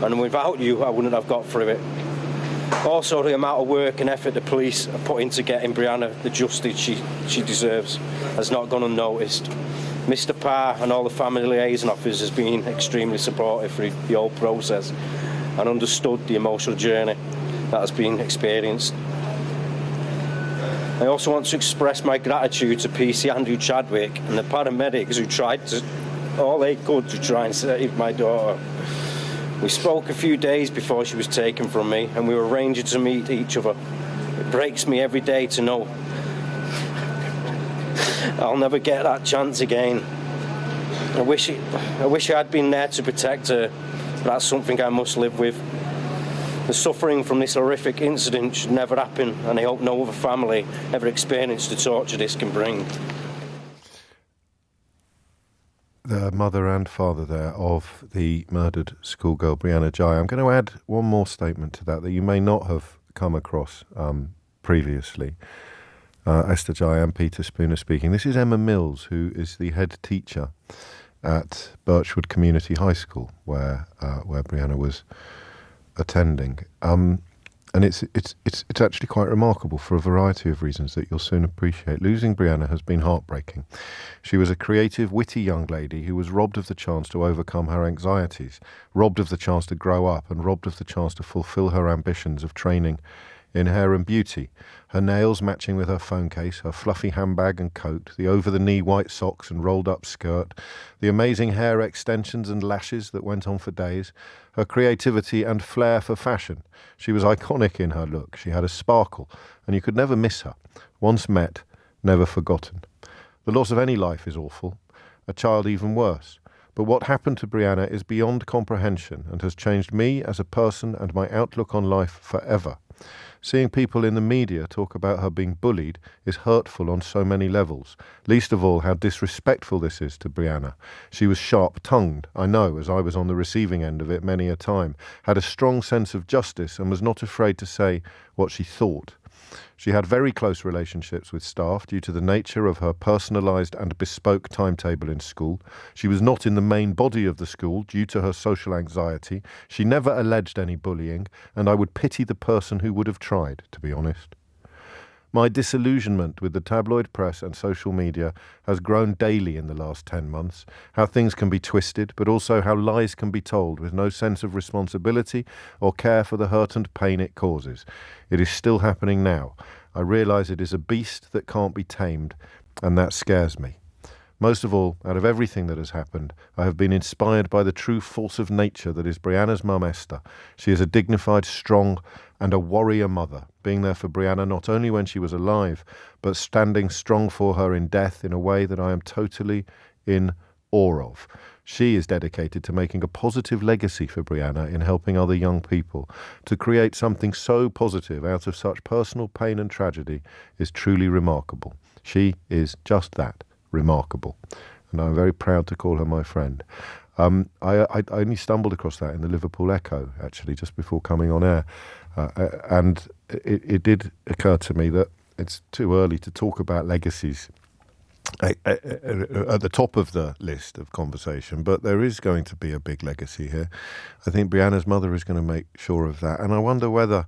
and without you I wouldn't have got through it. Also, the amount of work and effort the police have put into getting Brianna the justice she deserves has not gone unnoticed. Mr. Parr and all the family liaison officers has been extremely supportive through the whole process and understood the emotional journey that has been experienced. I also want to express my gratitude to PC Andrew Chadwick and the paramedics who tried all they could to try and save my daughter. We spoke a few days before she was taken from me, and we were arranging to meet each other. It breaks me every day to know I'll never get that chance again. I wish I had been there to protect her, but that's something I must live with. The suffering from this horrific incident should never happen, and I hope no other family ever experience the torture this can bring. The mother and father there of the murdered schoolgirl Brianna Ghey. I'm going to add one more statement to that you may not have come across previously. Esther Ghey and Peter Spooner speaking. This is Emma Mills, who is the head teacher at Birchwood Community High School, where Brianna was attending. And it's actually quite remarkable for a variety of reasons that you'll soon appreciate. Losing Brianna has been heartbreaking. She was a creative, witty young lady who was robbed of the chance to overcome her anxieties, robbed of the chance to grow up, and robbed of the chance to fulfill her ambitions of training in hair and beauty. Her nails matching with her phone case, her fluffy handbag and coat, the over-the-knee white socks and rolled-up skirt, the amazing hair extensions and lashes that went on for days, her creativity and flair for fashion. She was iconic in her look. She had a sparkle, and you could never miss her. Once met, never forgotten. The loss of any life is awful, a child even worse. But what happened to Brianna is beyond comprehension and has changed me as a person and my outlook on life forever. Seeing people in the media talk about her being bullied is hurtful on so many levels, least of all how disrespectful this is to Brianna. She was sharp-tongued, I know, as I was on the receiving end of it many a time, had a strong sense of justice and was not afraid to say what she thought. She had very close relationships with staff due to the nature of her personalised and bespoke timetable in school. She was not in the main body of the school due to her social anxiety. She never alleged any bullying, and I would pity the person who would have tried, to be honest. My disillusionment with the tabloid press and social media has grown daily in the last 10 months, how things can be twisted, but also how lies can be told with no sense of responsibility or care for the hurt and pain it causes. It is still happening now. I realise it is a beast that can't be tamed, and that scares me. Most of all, out of everything that has happened, I have been inspired by the true force of nature that is Brianna's mum Esther. She is a dignified, strong and a warrior mother, being there for Brianna not only when she was alive, but standing strong for her in death in a way that I am totally in awe of. She is dedicated to making a positive legacy for Brianna in helping other young people. To create something so positive out of such personal pain and tragedy is truly remarkable. She is just that. Remarkable, and I'm very proud to call her my friend. I only stumbled across that in the Liverpool Echo, actually, just before coming on air, and it did occur to me that it's too early to talk about legacies at the top of the list of conversation, but there is going to be a big legacy here. I think Brianna's mother is going to make sure of that, and I wonder whether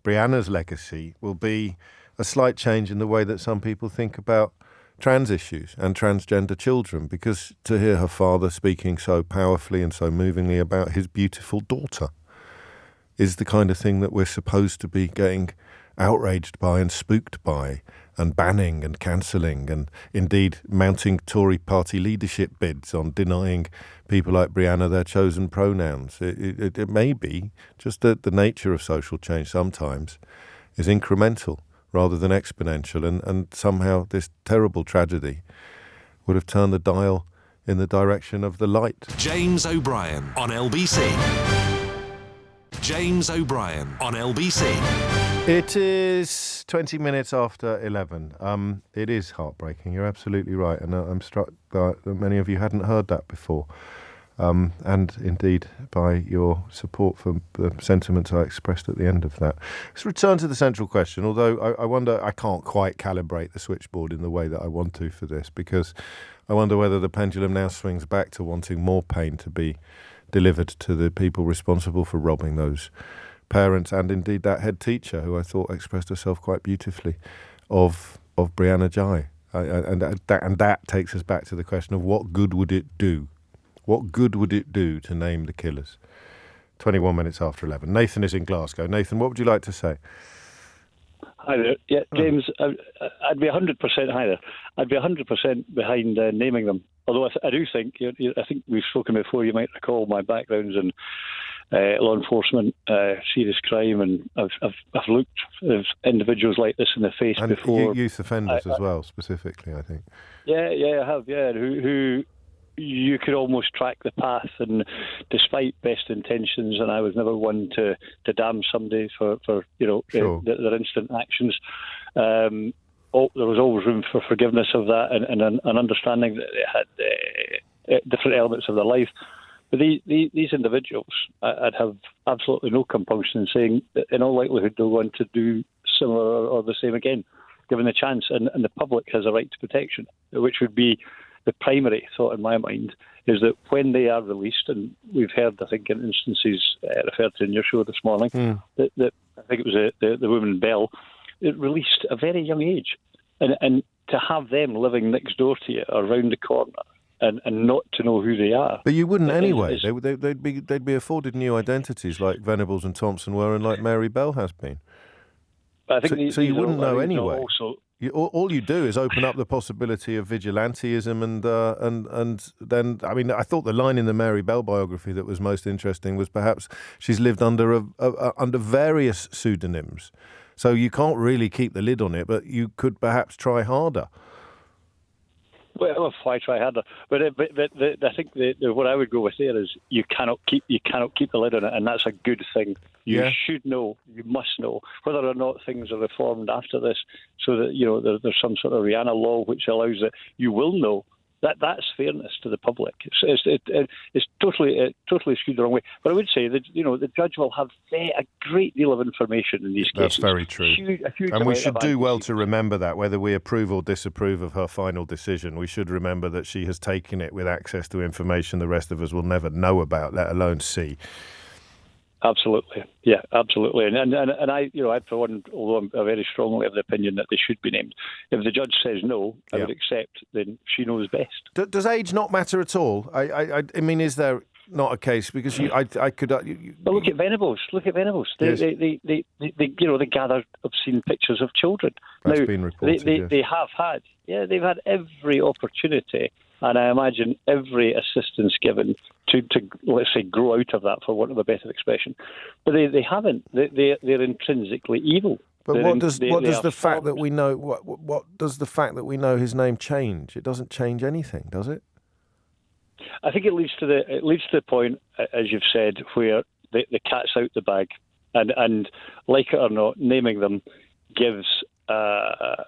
Brianna's legacy will be a slight change in the way that some people think about trans issues and transgender children, because to hear her father speaking so powerfully and so movingly about his beautiful daughter is the kind of thing that we're supposed to be getting outraged by and spooked by and banning and cancelling and indeed mounting Tory party leadership bids on denying people like Brianna their chosen pronouns. It may be just that the nature of social change sometimes is incremental rather than exponential, and somehow this terrible tragedy would have turned the dial in the direction of the light. James O'Brien on LBC. James O'Brien on LBC. It is 20 minutes after 11. It is heartbreaking, you're absolutely right, and I'm struck that many of you hadn't heard that before. and indeed by your support for the sentiments I expressed at the end of that. Let's return to the central question, although I wonder, I can't quite calibrate the switchboard in the way that I want to for this, because I wonder whether the pendulum now swings back to wanting more pain to be delivered to the people responsible for robbing those parents, and indeed that head teacher who I thought expressed herself quite beautifully of Brianna Ghey. And that takes us back to the question of what good would it do? What good would it do to name the killers? 21 minutes after 11. Nathan is in Glasgow. Nathan, what would you like to say? Hi there. Yeah, James, I'd be 100% hi there. I'd be 100% behind naming them. Although I do think, I think we've spoken before, you might recall my backgrounds in law enforcement, serious crime, and I've looked at individuals like this in the face and before. Youth offenders as well, specifically, I think. Yeah, I have, who you could almost track the path, and despite best intentions, and I was never one to damn somebody for Sure. their instant actions. There was always room for forgiveness of that, and an understanding that they had different elements of their life. But these individuals, I'd have absolutely no compunction in saying that in all likelihood they'll want to do similar or the same again, given the chance, and the public has a right to protection, which would be the primary thought in my mind, is that when they are released, and we've heard, I think, in instances referred to in your show this morning, that I think it was the woman Bell, it released at a very young age. And to have them living next door to you or round the corner and not to know who they are. But you wouldn't anyway. They'd be afforded new identities like Venables and Thompson were, and like Mary Bell has been. I think so you wouldn't know anyway. All you do is open up the possibility of vigilantism, and then, I mean, I thought the line in the Mary Bell biography that was most interesting was perhaps she's lived under under various pseudonyms, so you can't really keep the lid on it, but you could perhaps try harder. Well, why try harder? But I think what I would go with there is you cannot keep the lid on it, and that's a good thing. You should know, you must know whether or not things are reformed after this, so that there's some sort of Rihanna law which allows it. You will know. That's fairness to the public. It's totally skewed the wrong way. But I would say that the judge will have a great deal of information in these cases. That's very true. A huge and we should do well to remember that, whether we approve or disapprove of her final decision. We should remember that she has taken it with access to information the rest of us will never know about, let alone see. Absolutely, yeah, absolutely, and I, for one, although I'm very strongly of the opinion that they should be named. If the judge says no, I would accept. Then she knows best. Does age not matter at all? I mean, is there not a case because I could? But look at Venables. They they gather obscene pictures of children. That's now, been reported. They have had. Yeah, they've had every opportunity. And I imagine every assistance given to let's say, grow out of that, for want of a better expression. But they haven't. They're intrinsically evil. But what does the fact that we know what does the fact that we know his name change? It doesn't change anything, does it? I think it leads to the point, as you've said, where the cat's out the bag, and like it or not, naming them gives a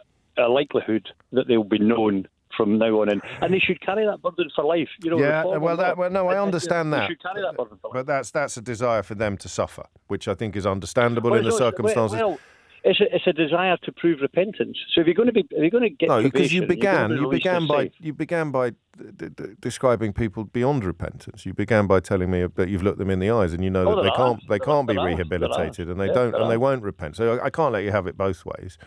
likelihood that they'll be known from now on in, and they should carry that burden for life. I understand that. They should carry that burden for life. But that's a desire for them to suffer, which I think is understandable in the circumstances. Well, it's a desire to prove repentance. So if you're going to get because you began by describing people beyond repentance. You began by telling me that you've looked them in the eyes and you know that they can't be rehabilitated, and they don't, and they won't repent. So I can't let you have it both ways.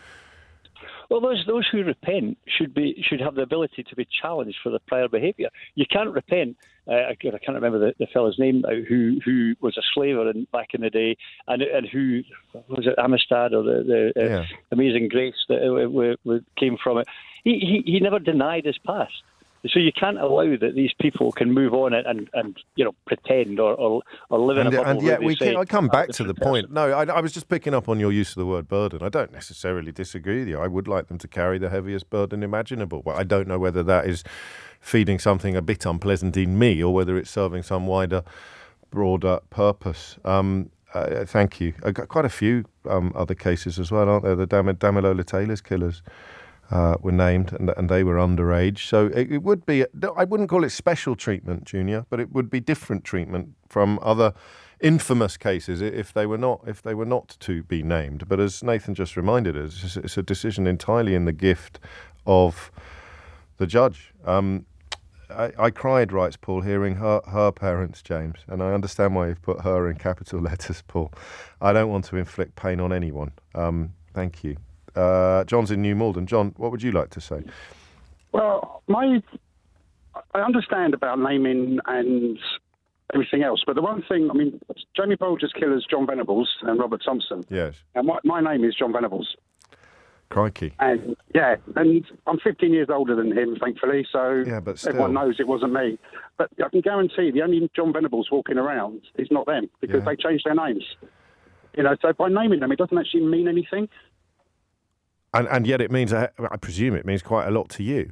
Well, those who repent should have the ability to be challenged for their prior behaviour. You can't repent. I can't remember the fellow's name now, who was a slaver back in the day, and who was it, Amistad or the Amazing Grace that came from it. He never denied his past. So you can't allow that these people can move on and pretend or live in a bubble. And yet I come back to the point. No, I was just picking up on your use of the word burden. I don't necessarily disagree with you. I would like them to carry the heaviest burden imaginable, but I don't know whether that is feeding something a bit unpleasant in me or whether it's serving some wider, broader purpose. Thank you. I got quite a few other cases as well, aren't there? The Damilola Taylor's killers. were named, and they were underage. So it would be, I wouldn't call it special treatment, Junior, but it would be different treatment from other infamous cases if they were not to be named. But as Nathan just reminded us, it's a decision entirely in the gift of the judge. I cried, writes Paul, hearing her parents, James, and I understand why you've put her in capital letters, Paul. I don't want to inflict pain on anyone. Thank you. John's in New Malden. John, what would you like to say? Well, I understand about naming and everything else, but the one thing, I mean, Jamie Bolger's killers, John Venables and Robert Thompson. Yes. And my name is John Venables. Crikey. And and I'm 15 years older than him, thankfully, so but still, everyone knows it wasn't me. But I can guarantee the only John Venables walking around is not them, because they changed their names. You know, so by naming them, it doesn't actually mean anything. And yet it means, I presume it means quite a lot to you.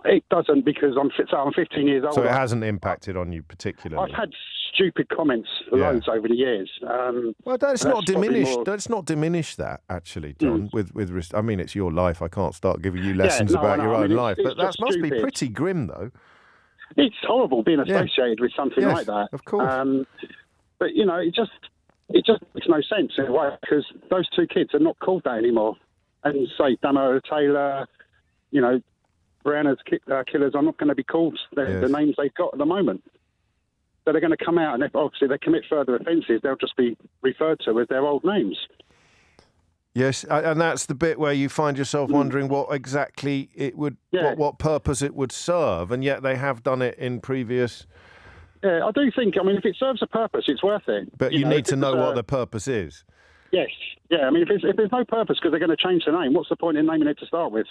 It doesn't, because I'm 15 years old. So it hasn't impacted on you particularly. I've had stupid comments loads over the years. Well, let's not diminish that, actually, John. I mean, it's your life. I can't start giving you lessons about your own life, but that must be pretty grim, though. It's horrible being associated with something like that. Of course. But you know, it just makes no sense in a way, because those two kids are not called that anymore. And say Damo Taylor, you know, Brianna's killers are not going to be called the names they've got at the moment. So they're going to come out, and if obviously they commit further offences, they'll just be referred to as their old names. Yes, and that's the bit where you find yourself wondering what exactly it would, what purpose it would serve, and yet they have done it in previous. Yeah, I do think. I mean, if it serves a purpose, it's worth it. But you need to know what the purpose is. Yes, yeah. I mean, if there's no purpose because they're going to change the name, what's the point in naming it to start with?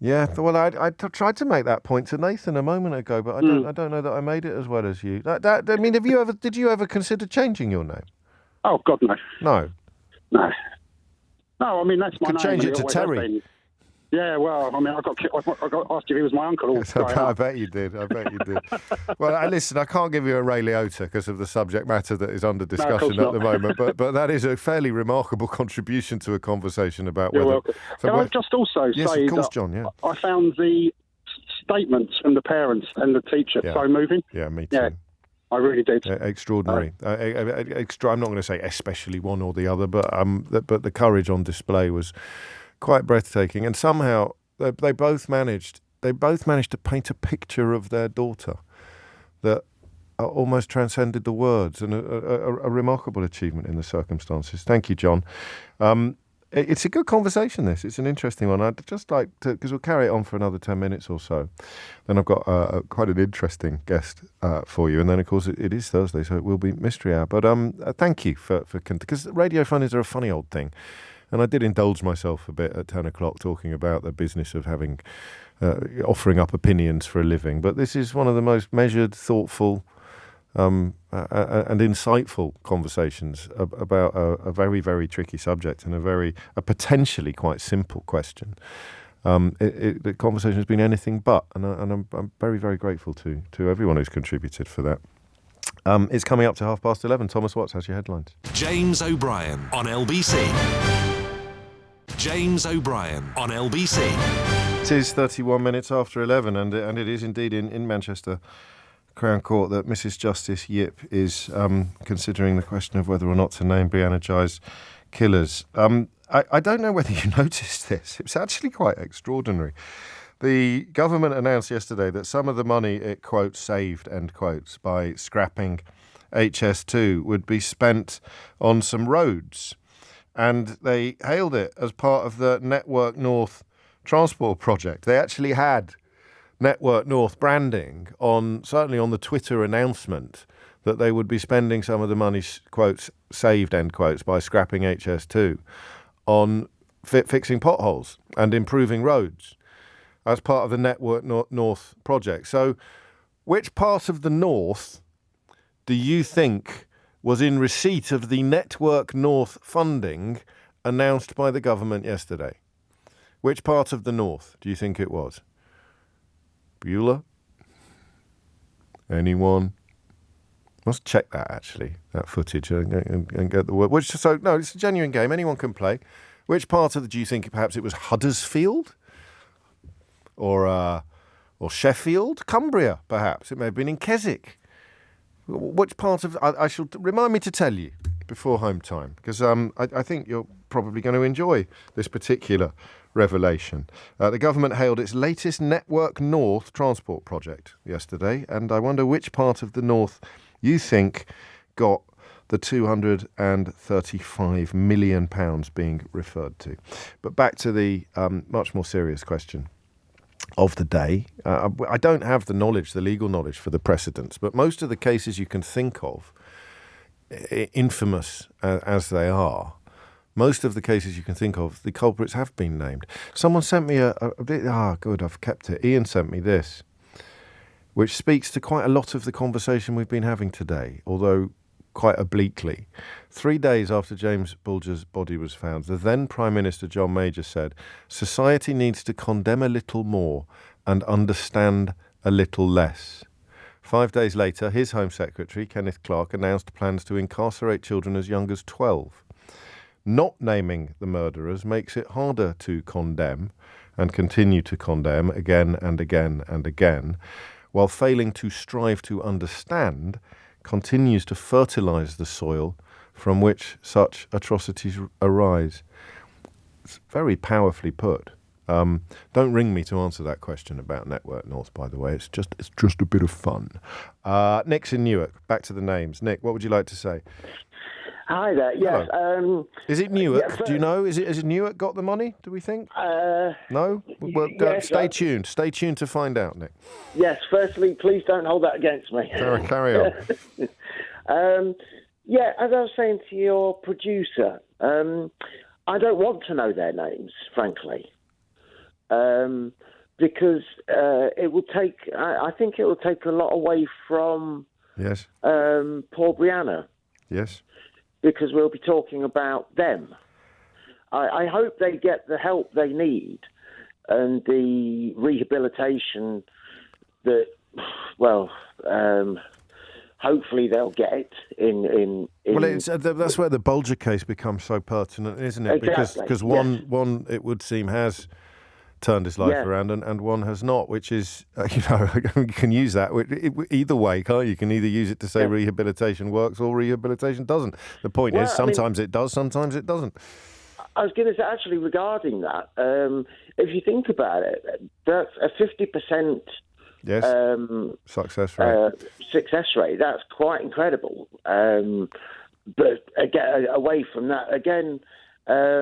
Yeah, well, I tried to make that point to Nathan a moment ago, but I don't know that I made it as well as you. I mean, did you ever consider changing your name? Oh God, no. No. No, I mean that's my name. Could change it to Terry. Yeah, well, I mean, I got asked if he was my uncle. I bet you did. Well, listen, I can't give you a Ray Liotta because of the subject matter that is under discussion at the moment, but that is a fairly remarkable contribution to a conversation about whether. Welcome. Can I just also say of course, that John, I found the statements from the parents and the teacher so moving. Yeah, me too. Yeah, I really did. Extraordinary. I'm not going to say especially one or the other, but the courage on display was quite breathtaking, and somehow they both managed to paint a picture of their daughter that almost transcended the words, and a remarkable achievement in the circumstances. Thank you, John. It's a good conversation, this. It's an interesting one. I'd just like to, because we'll carry it on for another 10 minutes or so. Then I've got quite an interesting guest for you. And then, of course, it is Thursday, so it will be Mystery Hour. But thank you for because radio funnies are a funny old thing. And I did indulge myself a bit at 10 o'clock talking about the business of offering up opinions for a living. But this is one of the most measured, thoughtful, and insightful conversations about a very, very tricky subject and a potentially quite simple question. The conversation has been anything but, and I'm very, very grateful to everyone who's contributed for that. It's coming up to 11:30. Thomas Watts has your headlines. James O'Brien on LBC. James O'Brien on LBC. It is 31 minutes after 11, and it is indeed in Manchester Crown Court that Mrs. Justice Yip is considering the question of whether or not to name Brianna Ghey's killers. I don't know whether you noticed this. It's actually quite extraordinary. The government announced yesterday that some of the money it, quotes, saved, end quotes, by scrapping HS2 would be spent on some roads. And they hailed it as part of the Network North transport project. They actually had Network North branding certainly on the Twitter announcement that they would be spending some of the money, quotes, saved, end quotes, by scrapping HS2 on fixing potholes and improving roads as part of the Network North project. So which part of the North do you think was in receipt of the Network North funding announced by the government yesterday? Which part of the North do you think it was? Beulah? Anyone? Let's check that, actually, that footage, and get the word. No, it's a genuine game. Anyone can play. Which part do you think perhaps it was Huddersfield? or Sheffield, Cumbria, perhaps. It may have been in Keswick. Which part of... I shall... Remind me to tell you before home time, because I think you're probably going to enjoy this particular revelation. The government hailed its latest Network North transport project yesterday, and I wonder which part of the North you think got the £235 million being referred to. But back to the much more serious question of the day. I don't have the legal knowledge for the precedents, but most of the cases you can think of, infamous as they are, most of the cases you can think of, the culprits have been named. Someone sent me good, I've kept it. Ian sent me this, which speaks to quite a lot of the conversation we've been having today, although quite obliquely. 3 days after James Bulger's body was found, the then Prime Minister John Major said, "Society needs to condemn a little more and understand a little less." 5 days later, his Home Secretary, Kenneth Clarke, announced plans to incarcerate children as young as 12. Not naming the murderers makes it harder to condemn and continue to condemn again and again and again, while failing to strive to understand continues to fertilise the soil from which such atrocities arise. It's very powerfully put. Don't ring me to answer that question about Network North, by the way. It's just a bit of fun. Nick's in Newark. Back to the names. Nick, what would you like to say? Hi there. Yes. Is it Newark? Do you know? Is it Newark got the money? Do we think? No. Well, yes, stay tuned. Stay tuned to find out, Nick. Yes. Firstly, please don't hold that against me. Carry on. As I was saying to your producer, I don't want to know their names, frankly, because it will take. I think it will take a lot away from. Yes. Poor Brianna. Yes. Because we'll be talking about them. I hope they get the help they need and the rehabilitation that, hopefully they'll get in Well, that's where the Bulger case becomes so pertinent, isn't it? Exactly. Because one, it would seem, has turned his life around and one has not, which is, you can use that either way, can't you? You can either use it to say rehabilitation works or rehabilitation doesn't. The point is, sometimes it does, sometimes it doesn't. I was going to say, actually, regarding that, if you think about it, that's a 50% success rate. Success rate. That's quite incredible. But again, away from that, again, I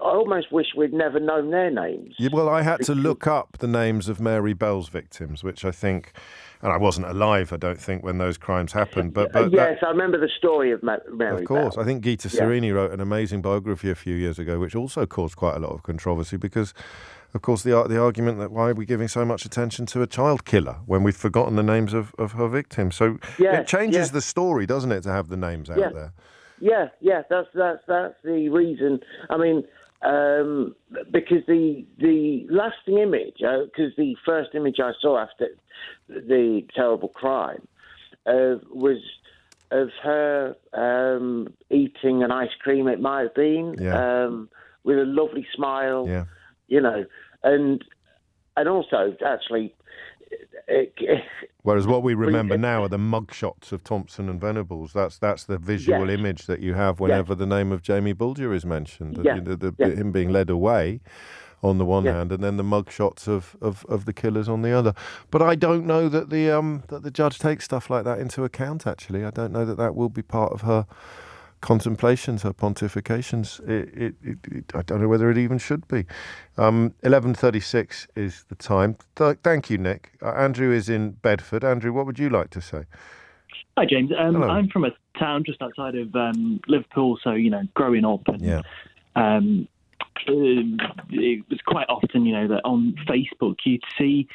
almost wish we'd never known their names. Yeah, well, I had to look up the names of Mary Bell's victims, which I think, and I wasn't alive, I don't think, when those crimes happened. But yes, I remember the story of Mary Bell. Of course. I think Gita Serini wrote an amazing biography a few years ago, which also caused quite a lot of controversy because, of course, the argument that why are we giving so much attention to a child killer when we've forgotten the names of her victims? So it changes the story, doesn't it, to have the names out there? Yeah, that's the reason. I mean, because the lasting image, because the first image I saw after the terrible crime was of her eating an ice cream. It might have been with a lovely smile, and also actually. Whereas what we remember now are the mugshots of Thompson and Venables. That's the visual image that you have whenever the name of Jamie Bulger is mentioned. Him being led away on the one hand, and then the mugshots of the killers on the other. But I don't know that the judge takes stuff like that into account. Actually, I don't know that will be part of her contemplations, her pontifications. I don't know whether it even should be. 11:36 is the time. Thank you, Nick. Andrew is in Bedford. Andrew, what would you like to say? Hi, James. I'm from a town just outside of Liverpool, so, growing up. And, it was quite often, that on Facebook you'd see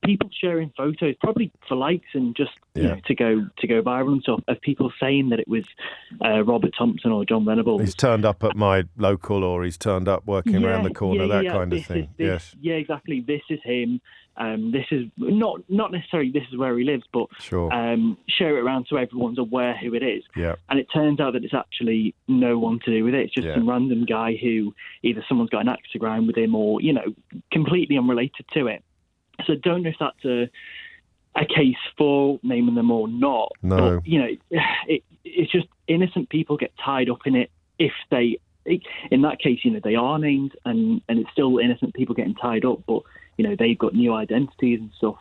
people sharing photos, probably for likes and just to go viral and stuff, of people saying that it was Robert Thompson or John Venables. He's turned up at my local, or he's turned up working around the corner, that kind of thing. Yeah, exactly. This is him. this is not necessarily this is where he lives, but sure. Share it around so everyone's aware who it is. Yeah. And it turns out that it's actually no one to do with it. It's just some random guy who either someone's got an axe to grind with him or, completely unrelated to it. So I don't know if that's a case for naming them or not. No. But, it's just innocent people get tied up in it if they, in that case, they are named and it's still innocent people getting tied up, but, they've got new identities and stuff.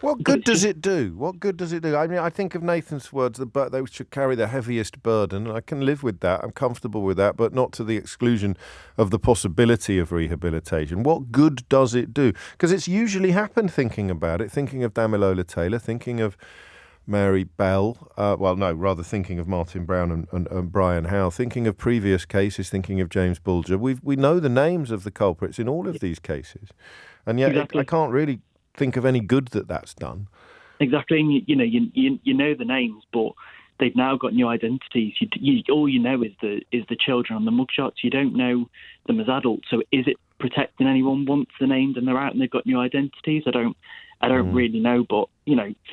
What good does it do? What good does it do? I mean, I think of Nathan's words, that they should carry the heaviest burden. I can live with that. I'm comfortable with that, but not to the exclusion of the possibility of rehabilitation. What good does it do? Because it's usually happened thinking about it, thinking of Damilola Taylor, thinking of Mary Bell, thinking of Martin Brown and Brian Howe, thinking of previous cases, thinking of James Bulger. We know the names of the culprits in all of these cases, and yet I can't really think of any good that's done. Exactly, and you know the names, but they've now got new identities. All you know is the children on the mugshots. You don't know them as adults. So is it protecting anyone once they're named and they're out and they've got new identities? I don't really know, but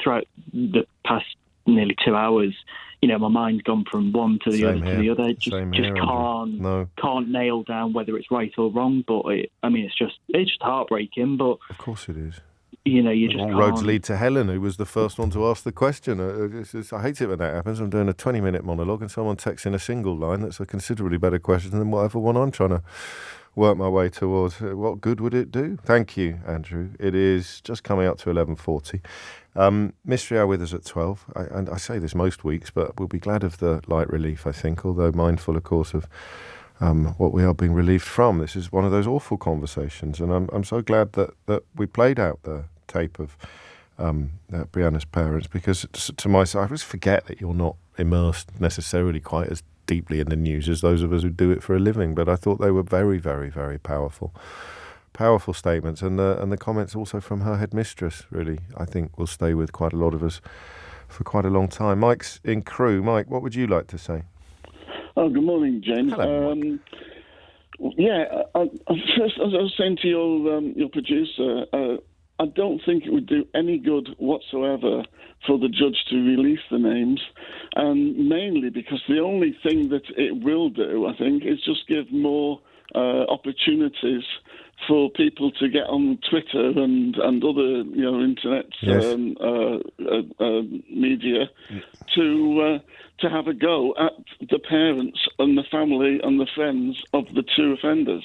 throughout the past nearly 2 hours, my mind's gone from one to the other to the other. Just can't nail down whether it's right or wrong. But it's just heartbreaking. But of course it is. You just all can't. roads lead to Helen, who was the first one to ask the question. I hate it when that happens. I'm doing a 20-minute monologue and someone texts in a single line that's a considerably better question than whatever one I'm trying to work my way towards. What good would it do? Thank you, Andrew. It is just coming up to 11:40. Mystery Hour with us at 12. And I say this most weeks, but we'll be glad of the light relief, I think, although mindful, of course, of what we are being relieved from. This is one of those awful conversations, and I'm so glad that we played out the tape of Brianna's parents, because to my side, I always forget that you're not immersed necessarily quite as deeply in the news as those of us who do it for a living, but I thought they were very, very, very powerful statements, and the comments also from her headmistress really, I think, will stay with quite a lot of us for quite a long time. Mike's in Crewe. Mike, what would you like to say? Oh, good morning, James. Hello. First, as I was saying to your producer, I don't think it would do any good whatsoever for the judge to release the names, and mainly because the only thing that it will do, I think, is just give more opportunities for people to get on Twitter and other internet media to have a go at the parents and the family and the friends of the two offenders.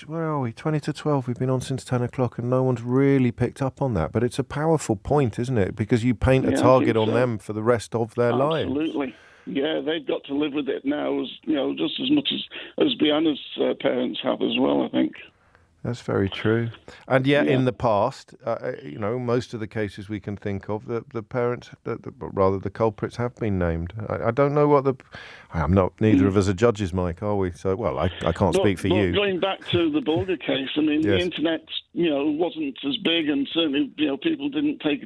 Where are we? 20 to 12. We've been on since 10 o'clock and no one's really picked up on that. But it's a powerful point, isn't it? Because you paint a target on them for the rest of their lives. Absolutely. Yeah, they've got to live with it now, just as much as Brianna's parents have as well, I think. That's very true. And yet, in the past, most of the cases we can think of, the parents, the culprits have been named. I don't know what neither of us are judges, Mike, are we? So, I can't speak for you. Going back to the Bulger case, the internet, wasn't as big, and certainly, people didn't take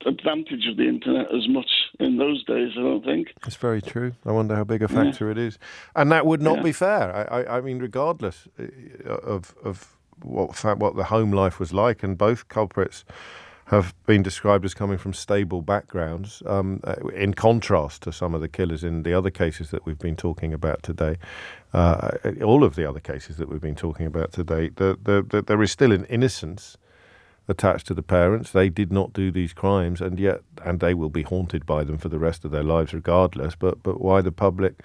advantage of the internet as much in those days, I don't think. That's very true. I wonder how big a factor it is. And that would not be fair. I mean, regardless of what the home life was like, and both culprits have been described as coming from stable backgrounds, in contrast to some of the killers in the other cases that we've been talking about today. All of the other cases that we've been talking about today, there is still an innocence attached to the parents. They did not do these crimes, and they will be haunted by them for the rest of their lives regardless. But why the public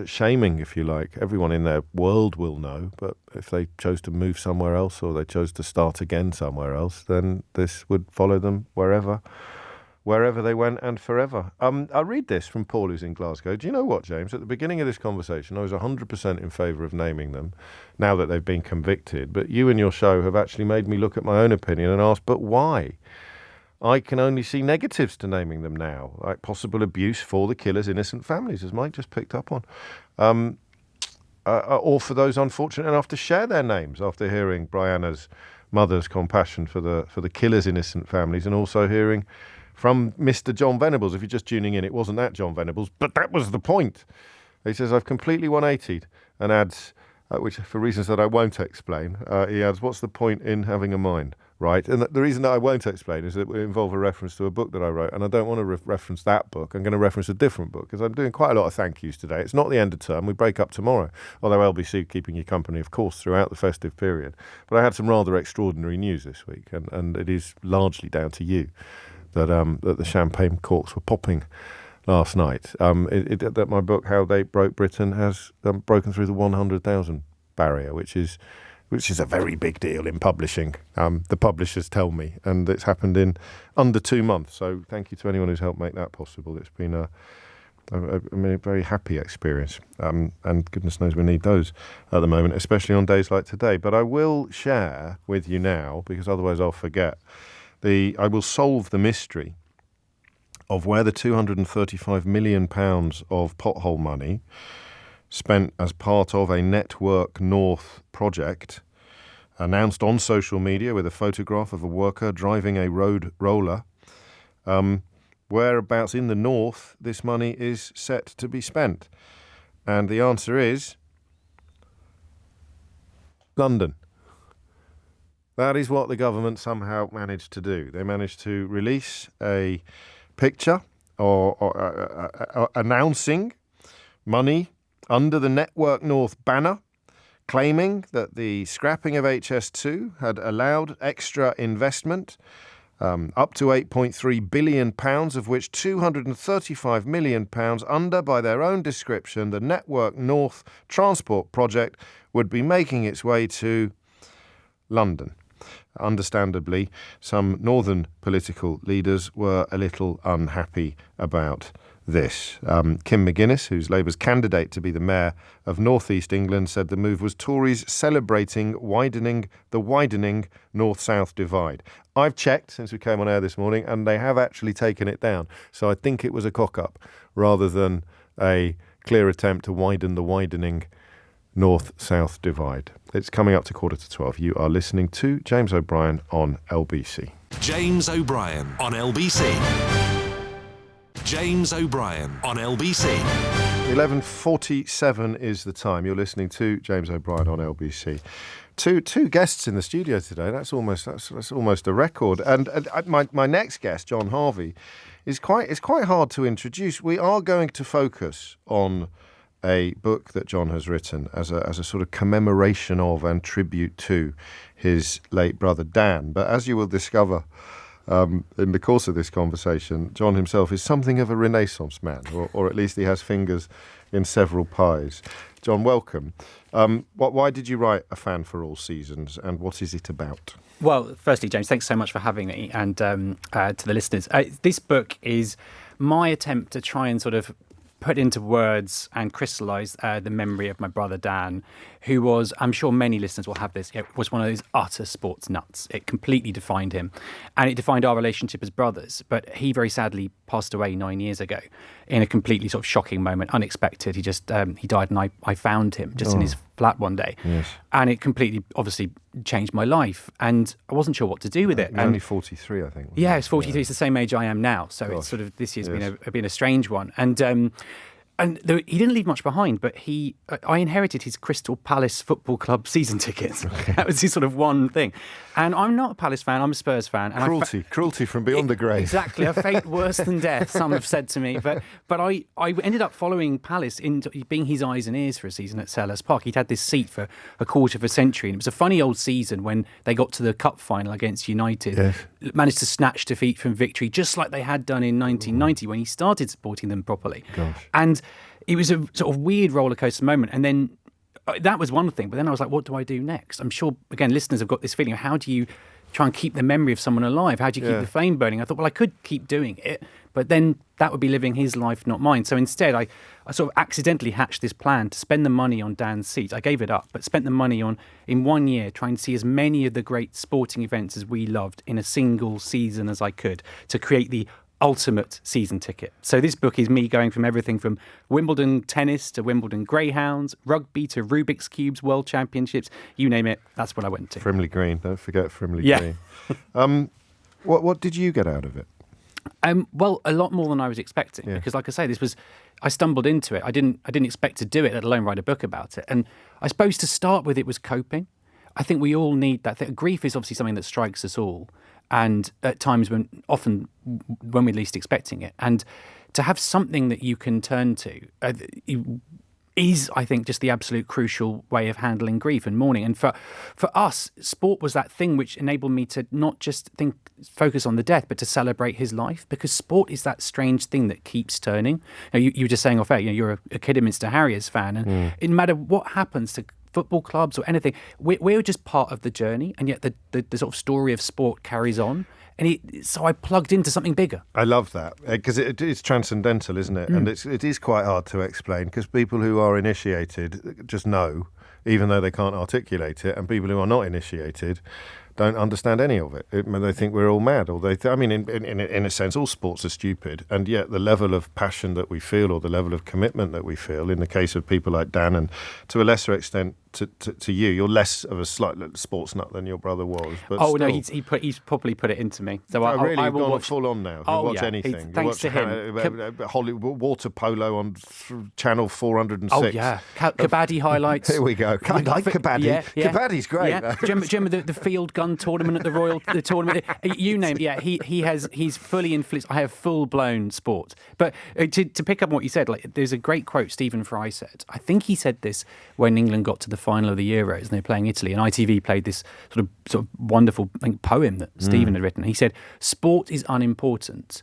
shaming, if you like? Everyone in their world will know, but if they chose to move somewhere else or they chose to start again somewhere else, then this would follow them wherever they went and forever. I'll read this from Paul, who's in Glasgow. Do you know what, James? At the beginning of this conversation, I was 100% in favour of naming them now that they've been convicted, but you and your show have actually made me look at my own opinion and ask, but why? I can only see negatives to naming them now, like possible abuse for the killer's innocent families, as Mike just picked up on, or for those unfortunate enough to share their names after hearing Brianna's mother's compassion for the killer's innocent families, and also hearing from Mr. John Venables. If you're just tuning in, it wasn't that John Venables, but that was the point. He says, I've completely 180'd, and adds, which for reasons that I won't explain, he adds, what's the point in having a mind, right? And the reason that I won't explain is that it will involve a reference to a book that I wrote, and I don't want to reference that book. I'm going to reference a different book, because I'm doing quite a lot of thank yous today. It's not the end of term. We break up tomorrow, although LBC keeping you company, of course, throughout the festive period. But I had some rather extraordinary news this week, and it is largely down to you that the champagne corks were popping last night. That my book, How They Broke Britain, has broken through the 100,000 barrier, which is a very big deal in publishing. The publishers tell me, and it's happened in under 2 months. So thank you to anyone who's helped make that possible. It's been a very happy experience, and goodness knows we need those at the moment, especially on days like today. But I will share with you now, because otherwise I'll forget. I will solve the mystery of where the £235 million of pothole money spent as part of a Network North project, announced on social media with a photograph of a worker driving a road roller, whereabouts in the north this money is set to be spent. And the answer is London. That is what the government somehow managed to do. They managed to release a picture or announcing money under the Network North banner, claiming that the scrapping of HS2 had allowed extra investment, up to £8.3 billion, of which £235 million under, by their own description, the Network North transport project would be making its way to London. Understandably, some northern political leaders were a little unhappy about this. Kim McGuinness, who's Labour's candidate to be the mayor of North East England, said the move was Tories celebrating the widening north-south divide. I've checked since we came on air this morning, and they have actually taken it down. So I think it was a cock-up rather than a clear attempt to widen the widening north-south divide. It's coming up to 11:45. You are listening to James O'Brien on LBC. James O'Brien on LBC. James O'Brien on LBC. 11:47 is the time. You're listening to James O'Brien on LBC. Two guests in the studio today. That's almost a record. And my next guest, John Harvey, is quite hard to introduce. We are going to focus on a book that John has written as a sort of commemoration of and tribute to his late brother Dan. But as you will discover in the course of this conversation, John himself is something of a Renaissance man, or at least he has fingers in several pies. John, welcome. Why did you write A Fan for All Seasons, and what is it about? Well, firstly, James, thanks so much for having me, and to the listeners. This book is my attempt to try and sort of put into words and crystallise the memory of my brother Dan, who was, I'm sure many listeners will have this, was one of those utter sports nuts. It completely defined him, and it defined our relationship as brothers. But he very sadly passed away 9 years ago in a completely sort of shocking moment, unexpected. He just he died, and I found him just in his flat one day. Yes. And it completely, obviously, changed my life, and I wasn't sure what to do with it. You're only 43, I think. Yeah, it's 43. Yeah. It's the same age I am now, so Gosh. It's sort of this year's been a strange one. And he didn't leave much behind, but I inherited his Crystal Palace Football Club season tickets. Okay. That was his sort of one thing. And I'm not a Palace fan, I'm a Spurs fan. And Cruelty from beyond the grave. Exactly, a fate worse than death, some have said to me. But I ended up following Palace, into being his eyes and ears for a season at Selhurst Park. He'd had this seat for a quarter of a century, and it was a funny old season when they got to the cup final against United. Yes. Managed to snatch defeat from victory, just like they had done in 1990 when he started supporting them properly. Gosh. And it was a sort of weird roller coaster moment. And then that was one thing. But then I was like, what do I do next? I'm sure, again, listeners have got this feeling of how do you try and keep the memory of someone alive? How do you keep the flame burning? I thought, well, I could keep doing it, but then that would be living his life, not mine. So instead, I sort of accidentally hatched this plan to spend the money on Dan's seat. I gave it up, but spent the money on, in 1 year, trying to see as many of the great sporting events as we loved in a single season as I could, to create the ultimate season ticket. So this book is me going from everything from Wimbledon tennis to Wimbledon greyhounds, rugby to Rubik's Cubes, World Championships, you name it, that's what I went to. Frimley Green, don't forget Frimley Green. What did you get out of it? Well, a lot more than I was expecting, because, like I say, I stumbled into it. I didn't expect to do it, let alone write a book about it. And I suppose to start with, it was coping. I think we all need that. Grief is obviously something that strikes us all, and at times often when we're least expecting it. And to have something that you can turn to is, I think, just the absolute crucial way of handling grief and mourning. And for us, sport was that thing which enabled me to not just focus on the death, but to celebrate his life, because sport is that strange thing that keeps turning. You were just saying off air, you're a Kidderminster Harriers fan, and no matter what happens to football clubs or anything, we're just part of the journey, and yet the sort of story of sport carries on. And so I plugged into something bigger. I love that, because it's transcendental, isn't it? And it is quite hard to explain, because people who are initiated just know, even though they can't articulate it, and people who are not initiated don't understand any of it. They think we're all mad, or in a sense, all sports are stupid. And yet the level of passion that we feel, or the level of commitment that we feel, in the case of people like Dan, and to a lesser extent to you, you're less of a slight sports nut than your brother was. But no, still, he's probably put it into me. So I will gone watch full on now. You watch anything. Thanks to him. Hollywood water polo on channel 406. Oh yeah, Kabaddi highlights. Here we go. I like Kabaddi. Yeah. Kabaddi's great. Yeah. Do you remember the field gun tournament at the tournament? You name it. Yeah, he's fully influenced. I have full blown sport. But to pick up on what you said, there's a great quote Stephen Fry said. I think he said this when England got to the final of the Euros and they were playing Italy, and ITV played this sort of wonderful poem that Stephen had written. He said, "Sport is unimportant,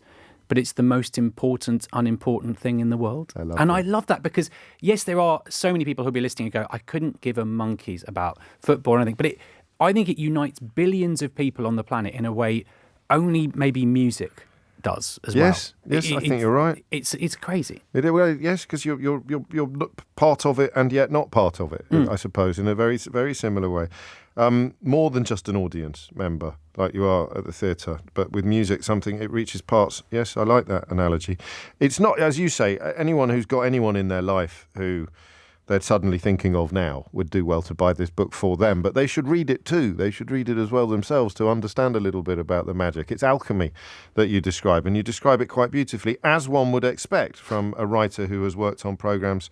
but it's the most important, unimportant thing in the world." I love that, because yes, there are so many people who'll be listening and go, "I couldn't give a monkeys about football or anything," but I think it unites billions of people on the planet in a way only maybe music does as well. Yes, I think you're right. It's crazy. Yes, because you're part of it and yet not part of it. I suppose, in a very, very similar way. More than just an audience member like you are at the theatre, but with music, it reaches parts. Yes, I like that analogy. It's not, as you say, anyone who's got anyone in their life who they're suddenly thinking of now would do well to buy this book for them, but they should read it too. They should read it as well themselves to understand a little bit about the magic. It's alchemy that you describe, and you describe it quite beautifully, as one would expect from a writer who has worked on programmes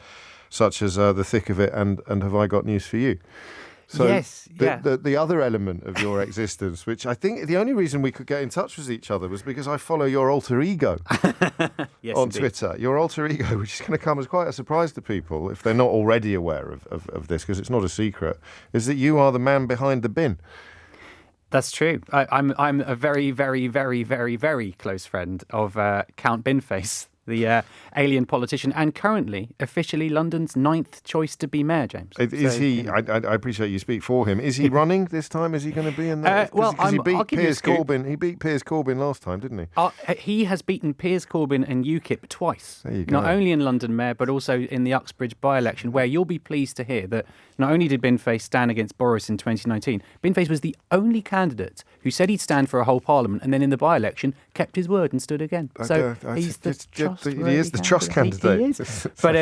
such as The Thick of It and Have I Got News for You? So yes, the other element of your existence, which I think the only reason we could get in touch with each other was because I follow your alter ego on Twitter. Your alter ego, which is going to come as quite a surprise to people if they're not already aware of this, because it's not a secret, is that you are the man behind the bin. That's true. I'm a very, very, very, very, very close friend of Count Binface, the alien politician, and currently officially London's 9th choice to be mayor, James. Is he? I appreciate you speak for him. Is he running this time? Is he going to be in there? He beat Piers Corbyn. He beat Piers Corbyn last time, didn't he? He has beaten Piers Corbyn and UKIP twice. There you go. Not only in London mayor, but also in the Uxbridge by-election, where you'll be pleased to hear that not only did Binface stand against Boris in 2019, Binface was the only candidate who said he'd stand for a whole parliament, and then in the by-election kept his word and stood again. So he's he is the trust candidate. He is. But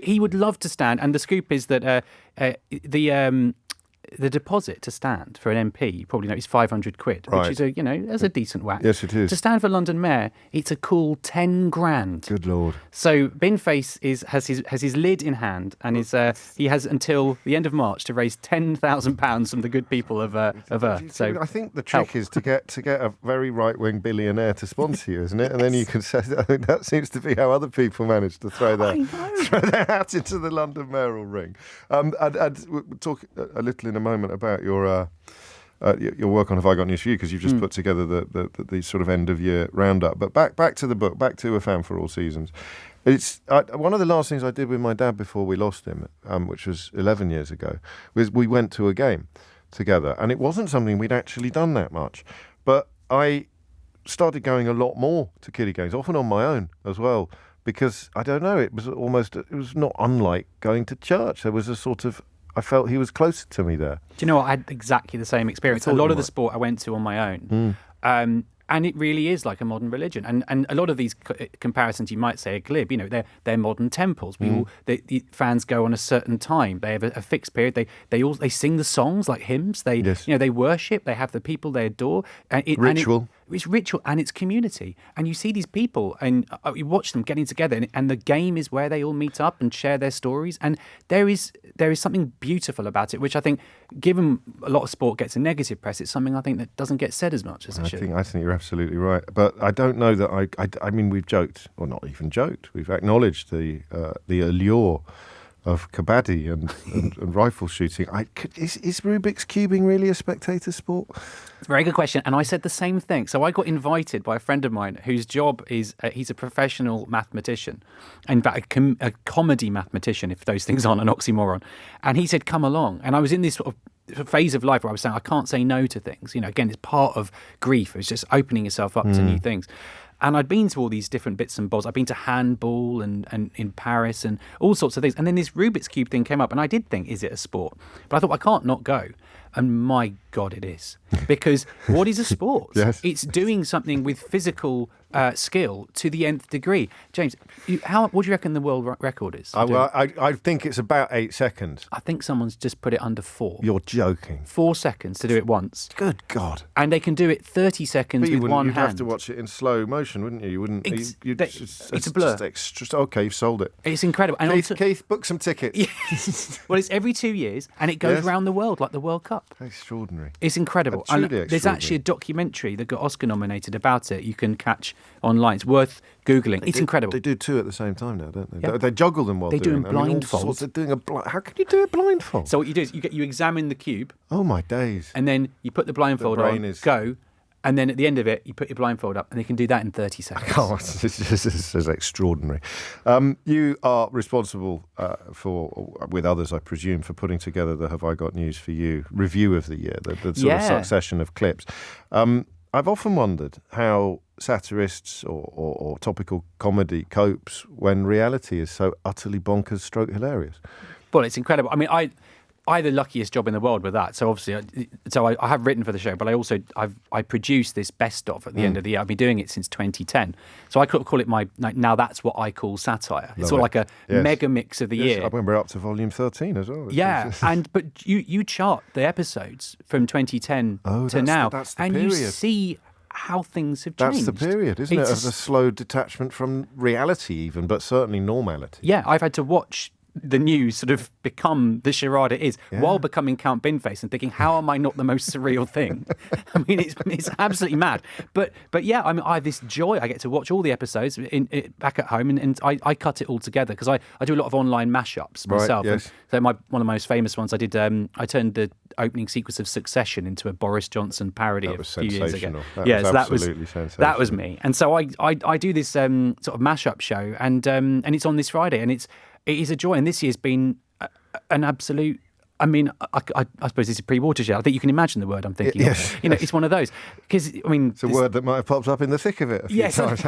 he would love to stand. And the scoop is that the deposit to stand for an MP, you probably know, is £500, right, which is that's a decent whack. Yes, it is. To stand for London Mayor, it's a cool 10 grand. Good Lord. So Binface has his lid in hand, and he has until the end of March to raise £10,000 from the good people of Earth. So I think the trick is to get a very right-wing billionaire to sponsor you, isn't it? And then you can say, I think that seems to be how other people manage to throw their hat into the London mayoral ring. And we'll talk a little in a moment about your work on Have I Got News for You, because you've just put together the sort of end of year roundup. But back to the book, back to A Fan for All Seasons. It's one of the last things I did with my dad before we lost him, which was 11 years ago, was we went to a game together, and it wasn't something we'd actually done that much. But I started going a lot more to kiddie games, often on my own as well, because I don't know, it was not unlike going to church. There was a sort of, I felt he was closer to me there. Do you know what? I had exactly the same experience. A lot of the sport I went to on my own. And it really is like a modern religion. And a lot of these comparisons you might say are glib. They're modern temples. The fans go on a certain time. They have a fixed period. They sing the songs like hymns. They worship. They have the people they adore. Ritual. it's ritual and it's community. And you see these people and you watch them getting together, and the game is where they all meet up and share their stories. And there is something beautiful about it, which I think, given a lot of sport gets a negative press, it's something I think that doesn't get said as much as it should. I think you're absolutely right. But I don't know that I mean, we've joked, or not even joked, we've acknowledged the allure of kabaddi and rifle shooting. Is Rubik's cubing really a spectator sport? It's a very good question. And I said the same thing. So I got invited by a friend of mine whose job is, he's a professional mathematician. In fact, a comedy mathematician, if those things aren't an oxymoron. And he said, come along. And I was in this sort of phase of life where I was saying, I can't say no to things. You know, again, it's part of grief. It's just opening yourself up to new things. And I'd been to all these different bits and bobs. I'd been to handball and in Paris and all sorts of things. And then this Rubik's Cube thing came up, and I did think, is it a sport? But I thought, I can't not go. And my God, it is. Because what is a sport? Yes. It's doing something with physical skill to the nth degree. James, what do you reckon the world record is? I think it's about 8 seconds. I think someone's just put it under 4. You're joking. 4 seconds to do it once. Good God. And they can do it 30 seconds with one hand. You'd have to watch it in slow motion, wouldn't you? You wouldn't. It's a blur. Okay, you've sold it. It's incredible. And Keith, book some tickets. Well, it's every 2 years, and it goes around the world like the World Cup. Extraordinary. It's incredible. There's actually a documentary that got Oscar nominated about it. You can catch online. It's worth Googling. It's incredible. They do 2 at the same time now, don't they? Yeah. They juggle them while they doing do them blindfold. They're doing how can you do it blindfold? So what you do is you examine the cube. Oh my days! And then you put the blindfold on. Go. And then at the end of it, you put your blindfold up, and they can do that in 30 seconds. Oh, this is extraordinary. You are responsible with others, I presume, for putting together the Have I Got News for You review of the year, the sort of succession of clips. I've often wondered how satirists or topical comedy copes when reality is so utterly bonkers stroke hilarious. Well, it's incredible. I mean, I had the luckiest job in the world with that. So obviously, I have written for the show, but I produced this best of at the end of the year. I've been doing it since 2010. So I call it now that's what I call satire. It's sort of like a mega mix of the year. I remember up to volume 13 as well. Yeah, but you chart the episodes from 2010 to now, that's the and period. You see how things have changed. That's the period, isn't it? Of the slow detachment from reality even, but certainly normality. Yeah, I've had to watch the news sort of become the charade it is while becoming Count Binface and thinking, how am I not the most surreal thing? I mean, it's absolutely mad. But yeah, I mean, I have this joy. I get to watch all the episodes back at home, and I cut it all together because I do a lot of online mashups myself. Right, yes. So one of the most famous ones I did, I turned the opening sequence of Succession into a Boris Johnson parody a few years ago. That was absolutely sensational. That was me. And so I do this sort of mashup show, and it's on this Friday, and it is a joy. And this year's been an absolute. I mean, I suppose this is pre-watershed. I think you can imagine the word I'm thinking of. You know, it's one of those. Because, I mean... It's a word that might have popped up in the thick of it a few times,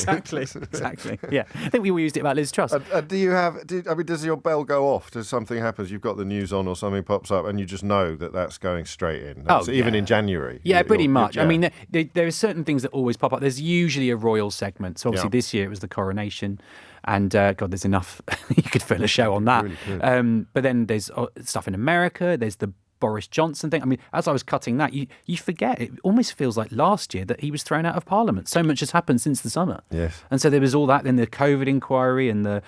actually. Exactly. Yeah. I think we all used it about Liz Truss. Does your bell go off? Does something happens, you've got the news on or something pops up and you just know that that's going straight in? Even in January? Yeah, pretty much. Yeah. I mean, there are certain things that always pop up. There's usually a royal segment. So obviously this year it was the coronation. And God, there's enough. You could fill a show on that. Really but then there's stuff in America. There's the Boris Johnson thing. I mean, as I was cutting that, you forget. It almost feels like last year that he was thrown out of Parliament. So much has happened since the summer. Yes. And so there was all that. Then the COVID inquiry and the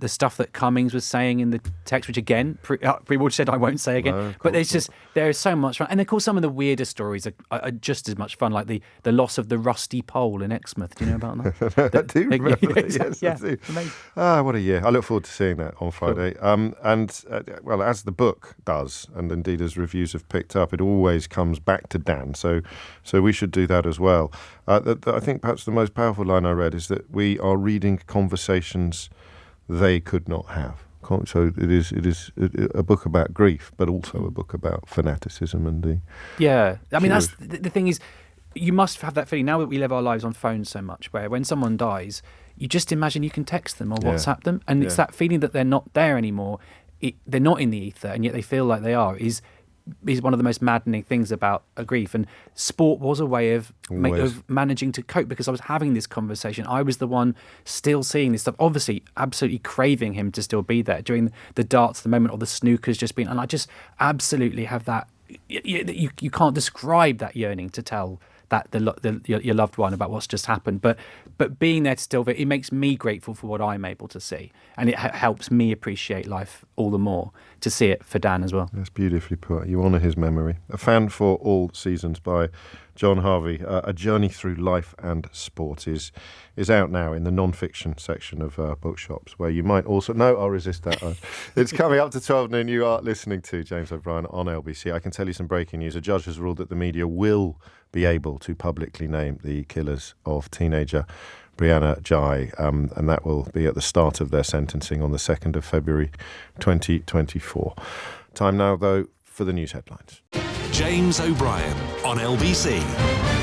stuff that Cummings was saying in the text, which again, pre-watershed I won't say again. No, but there is so much fun. And of course, some of the weirder stories are just as much fun, like the loss of the rusty pole in Exmouth. Do you know about that? I do remember that. Yes, yeah, I do. Amazing. What a year. I look forward to seeing that on Friday. Well, as the book does, and indeed as reviews have picked up, it always comes back to Dan. So we should do that as well. I think perhaps the most powerful line I read is that we are reading conversations they could not have. So it is a book about grief, but also a book about fanaticism and the... Yeah. I mean, that's the thing is, you must have that feeling now that we live our lives on phones so much, where when someone dies, you just imagine you can text them or WhatsApp them, and it's that feeling that they're not there anymore. They're not in the ether, and yet they feel like they are, is one of the most maddening things about a grief. And sport was a way of managing to cope, because I was having this conversation. I was the one still seeing this stuff, obviously absolutely craving him to still be there during the darts, the moment, or the snookers just being, and I just absolutely have that. You can't describe that yearning to tell your loved one about what's just happened. But being there to still, it makes me grateful for what I'm able to see, and it helps me appreciate life all the more to see it for Dan as well. That's beautifully put. You honour his memory. A Fan for All Seasons by John Harvey, A Journey Through Life and Sport is out now in the non-fiction section of bookshops, where you might also... No, I'll resist that. It's coming up to 12 noon. You are listening to James O'Brien on LBC. I can tell you some breaking news. A judge has ruled that the media will be able to publicly name the killers of teenager Brianna Ghey, and that will be at the start of their sentencing on the 2nd of February 2024. Time now, though, for the news headlines. James O'Brien on LBC.